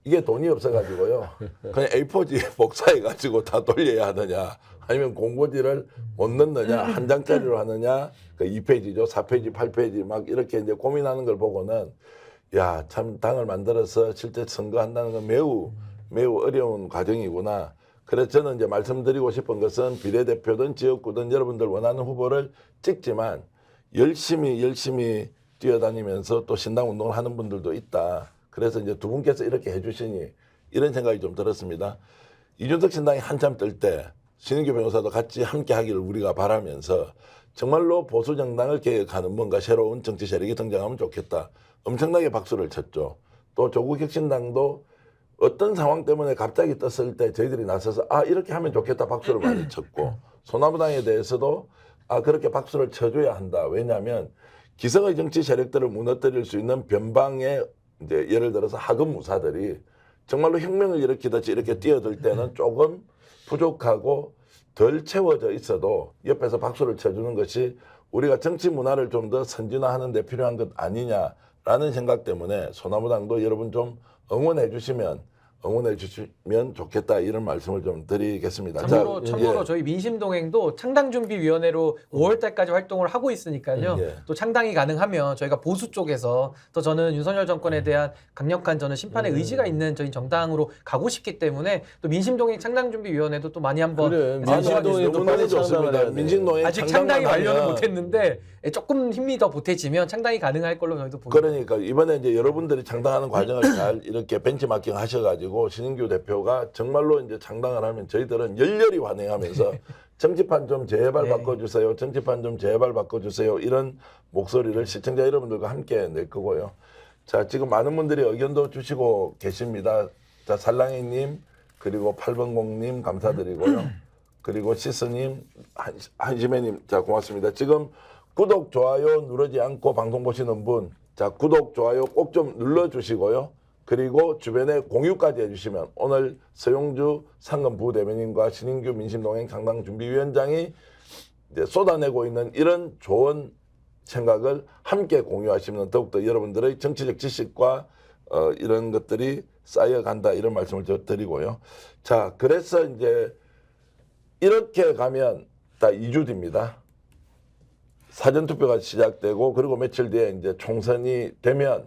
[SPEAKER 1] 이게 돈이 없어가지고요. 그냥 A4지 복사해가지고 다 돌려야 하느냐, 아니면 공고지를 못 넣느냐, 한 장짜리로 하느냐, 그 2페이지죠, 4페이지, 8페이지 막 이렇게 이제 고민하는 걸 보고는 야, 참 당을 만들어서 실제 선거한다는 건 매우 어려운 과정이구나. 그래서 저는 이제 말씀드리고 싶은 것은 비례대표든 지역구든 여러분들 원하는 후보를 찍지만 열심히 뛰어다니면서 또 신당 운동을 하는 분들도 있다. 그래서 이제 두 분께서 이렇게 해주시니 이런 생각이 좀 들었습니다. 이준석 신당이 한참 뜰 때 신인규 변호사도 같이 함께 하기를 우리가 바라면서 정말로 보수 정당을 개혁하는 뭔가 새로운 정치 세력이 등장하면 좋겠다. 엄청나게 박수를 쳤죠. 또 조국 혁신당도 어떤 상황 때문에 갑자기 떴을 때 저희들이 나서서 아 이렇게 하면 좋겠다 박수를 많이 쳤고 소나무당에 대해서도 아 그렇게 박수를 쳐줘야 한다. 왜냐하면 기성의 정치 세력들을 무너뜨릴 수 있는 변방의 이제 예를 들어서 하급 무사들이 정말로 혁명을 일으키듯이 이렇게 뛰어들 때는 조금 부족하고 덜 채워져 있어도 옆에서 박수를 쳐주는 것이 우리가 정치 문화를 좀 더 선진화하는 데 필요한 것 아니냐라는 생각 때문에 소나무당도 여러분 좀 응원해 주시면 좋겠다 이런 말씀을 좀 드리겠습니다.
[SPEAKER 2] 참고로 저희 민심동행도 창당준비위원회로 5월달까지 활동을 하고 있으니까요.
[SPEAKER 1] 예.
[SPEAKER 2] 또 창당이 가능하면 저희가 보수 쪽에서 또 저는 윤석열 정권에 대한 강력한 저는 심판의 의지가 있는 저희 정당으로 가고 싶기 때문에 또 민심동행 창당준비위원회도 또 많이 한번
[SPEAKER 3] 그래,
[SPEAKER 2] 민심동행
[SPEAKER 3] 또 빨리 창당을 해야 돼.
[SPEAKER 1] 민심동행
[SPEAKER 2] 아직 창당이 완료는 못했는데 조금 힘이 더 보태지면 창당이 가능할 걸로 저희도 보입니다.
[SPEAKER 1] 그러니까 이번에 이제 여러분들이 창당하는 과정을 잘 이렇게 벤치마킹 하셔가지고 신인규 대표가 정말로 이제 창당을 하면 저희들은 열렬히 환영하면서 정치판 좀 제발 바꿔주세요. 정치판 좀 제발 바꿔주세요. 이런 목소리를 시청자 여러분들과 함께 낼 거고요. 자, 지금 많은 분들이 의견도 주시고 계십니다. 자, 살랑이님 그리고 8번공님 감사드리고요. 그리고 시스님, 한시매님, 자 고맙습니다. 지금 구독, 좋아요 누르지 않고 방송 보시는 분, 자 구독, 좋아요 꼭 좀 눌러주시고요. 그리고 주변에 공유까지 해주시면 오늘 서용주 상금 부대변인과 신인규 민심동행 창당준비위원장이 이제 쏟아내고 있는 이런 좋은 생각을 함께 공유하시면 더욱더 여러분들의 정치적 지식과 이런 것들이 쌓여간다 이런 말씀을 드리고요. 자, 그래서 이제 이렇게 가면 다 2주 뒤입니다. 사전투표가 시작되고 그리고 며칠 뒤에 이제 총선이 되면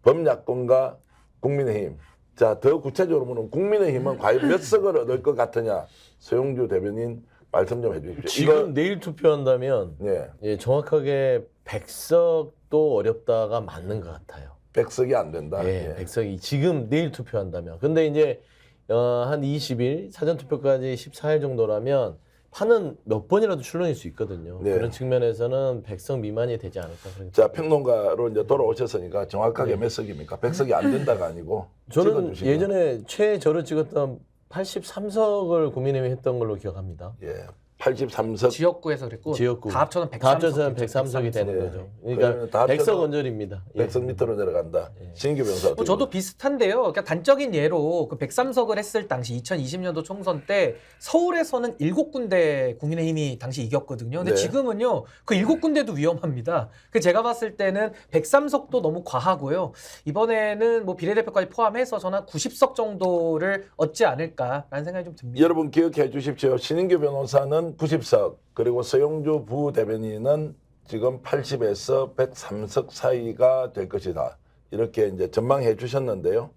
[SPEAKER 1] 범야권과 국민의힘. 자, 더 구체적으로 보면 국민의힘은 과연 몇 석을 얻을 것 같으냐. 서용주 대변인 말씀 좀 해주십시오.
[SPEAKER 3] 지금 내일 투표한다면
[SPEAKER 1] 예.
[SPEAKER 3] 정확하게 100석도 어렵다가 맞는 것 같아요.
[SPEAKER 1] 100석이 안 된다.
[SPEAKER 3] 예, 100석이 지금 내일 투표한다면. 근데 이제 한 20일 사전투표까지 14일 정도라면 판은 몇 번이라도 출렁일 수 있거든요.
[SPEAKER 1] 네.
[SPEAKER 3] 그런 측면에서는 100석 미만이 되지 않을까.
[SPEAKER 1] 자, 평론가로 이제 돌아오셨으니까 정확하게 몇 석입니까? 100석이 안 된다가 아니고
[SPEAKER 3] 저는
[SPEAKER 1] 찍어주시면.
[SPEAKER 3] 예전에 최저를 찍었던 83석을 국민의힘이 했던 걸로 기억합니다.
[SPEAKER 1] 예. 83석
[SPEAKER 2] 지역구에서 그랬고
[SPEAKER 3] 지역구.
[SPEAKER 2] 다 합쳐서 103석.
[SPEAKER 3] 다 합쳐서는 103석이 되는 거죠. 그러니까
[SPEAKER 1] 다 합쳐서
[SPEAKER 3] 100석 원절입니다. 예.
[SPEAKER 1] 100석 밑으로 내려간다. 신인규 변호사. 어떻게
[SPEAKER 2] 저도 비슷한데요. 그러니까 단적인 예로 그 103석을 했을 당시 2020년도 총선 때 서울에서는 7군데 국민의힘이 당시 이겼거든요. 근데
[SPEAKER 1] 네.
[SPEAKER 2] 지금은요. 그 7군데도 위험합니다. 그 제가 봤을 때는 103석도 너무 과하고요. 이번에는 뭐 비례대표까지 포함해서 저는 한 90석 정도를 얻지 않을까라는 생각이 좀 듭니다.
[SPEAKER 1] 여러분 기억해 주십시오. 신인규 변호사는 90석, 그리고 서영주 부대변인은 지금 80에서 103석 사이가 될 것이다. 이렇게 이제 전망해 주셨는데요.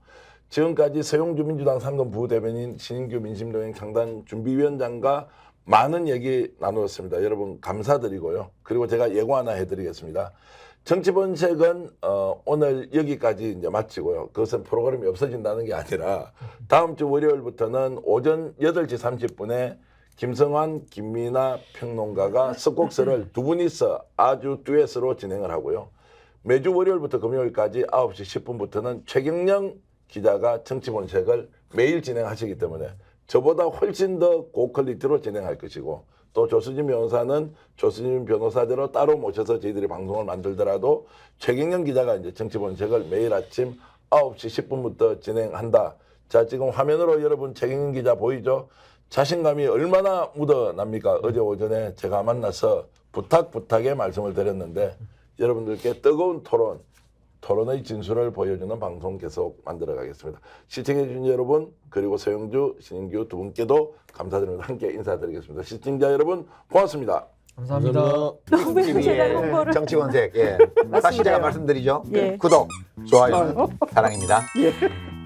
[SPEAKER 1] 지금까지 서영주 민주당 상근 부대변인, 신인규 민심동행 창단 준비위원장과 많은 얘기 나누었습니다. 여러분 감사드리고요. 그리고 제가 예고 하나 해드리겠습니다. 정치본색은 오늘 여기까지 이제 마치고요. 그것은 프로그램이 없어진다는 게 아니라 다음 주 월요일부터는 오전 8시 30분에 김성환, 김민아 평론가가 석곡서를 두 분이서 아주 듀엣으로 진행을 하고요. 매주 월요일부터 금요일까지 9시 10분부터는 최경영 기자가 정치본색을 매일 진행하시기 때문에 저보다 훨씬 더 고퀄리티로 진행할 것이고, 또 조수진 변호사는 조수진 변호사대로 따로 모셔서 저희들이 방송을 만들더라도 최경영 기자가 이제 정치본색을 매일 아침 9시 10분부터 진행한다. 자, 지금 화면으로 여러분 최경영 기자 보이죠? 자신감이 얼마나 묻어납니까? 어제 오전에 제가 만나서 부탁에 말씀을 드렸는데 여러분들께 뜨거운 토론의 진술을 보여주는 방송 계속 만들어 가겠습니다. 시청해 주신 여러분, 그리고 서영주, 신인규 두 분께도 감사드리면서 함께 인사드리겠습니다. 시청자 여러분 고맙습니다.
[SPEAKER 2] 감사합니다.
[SPEAKER 4] 너무 제가 홍보를.
[SPEAKER 5] 정치권색. 예. 다시 제가 말씀드리죠.
[SPEAKER 4] 예.
[SPEAKER 5] 구독, 좋아요, 사랑입니다.
[SPEAKER 4] 예.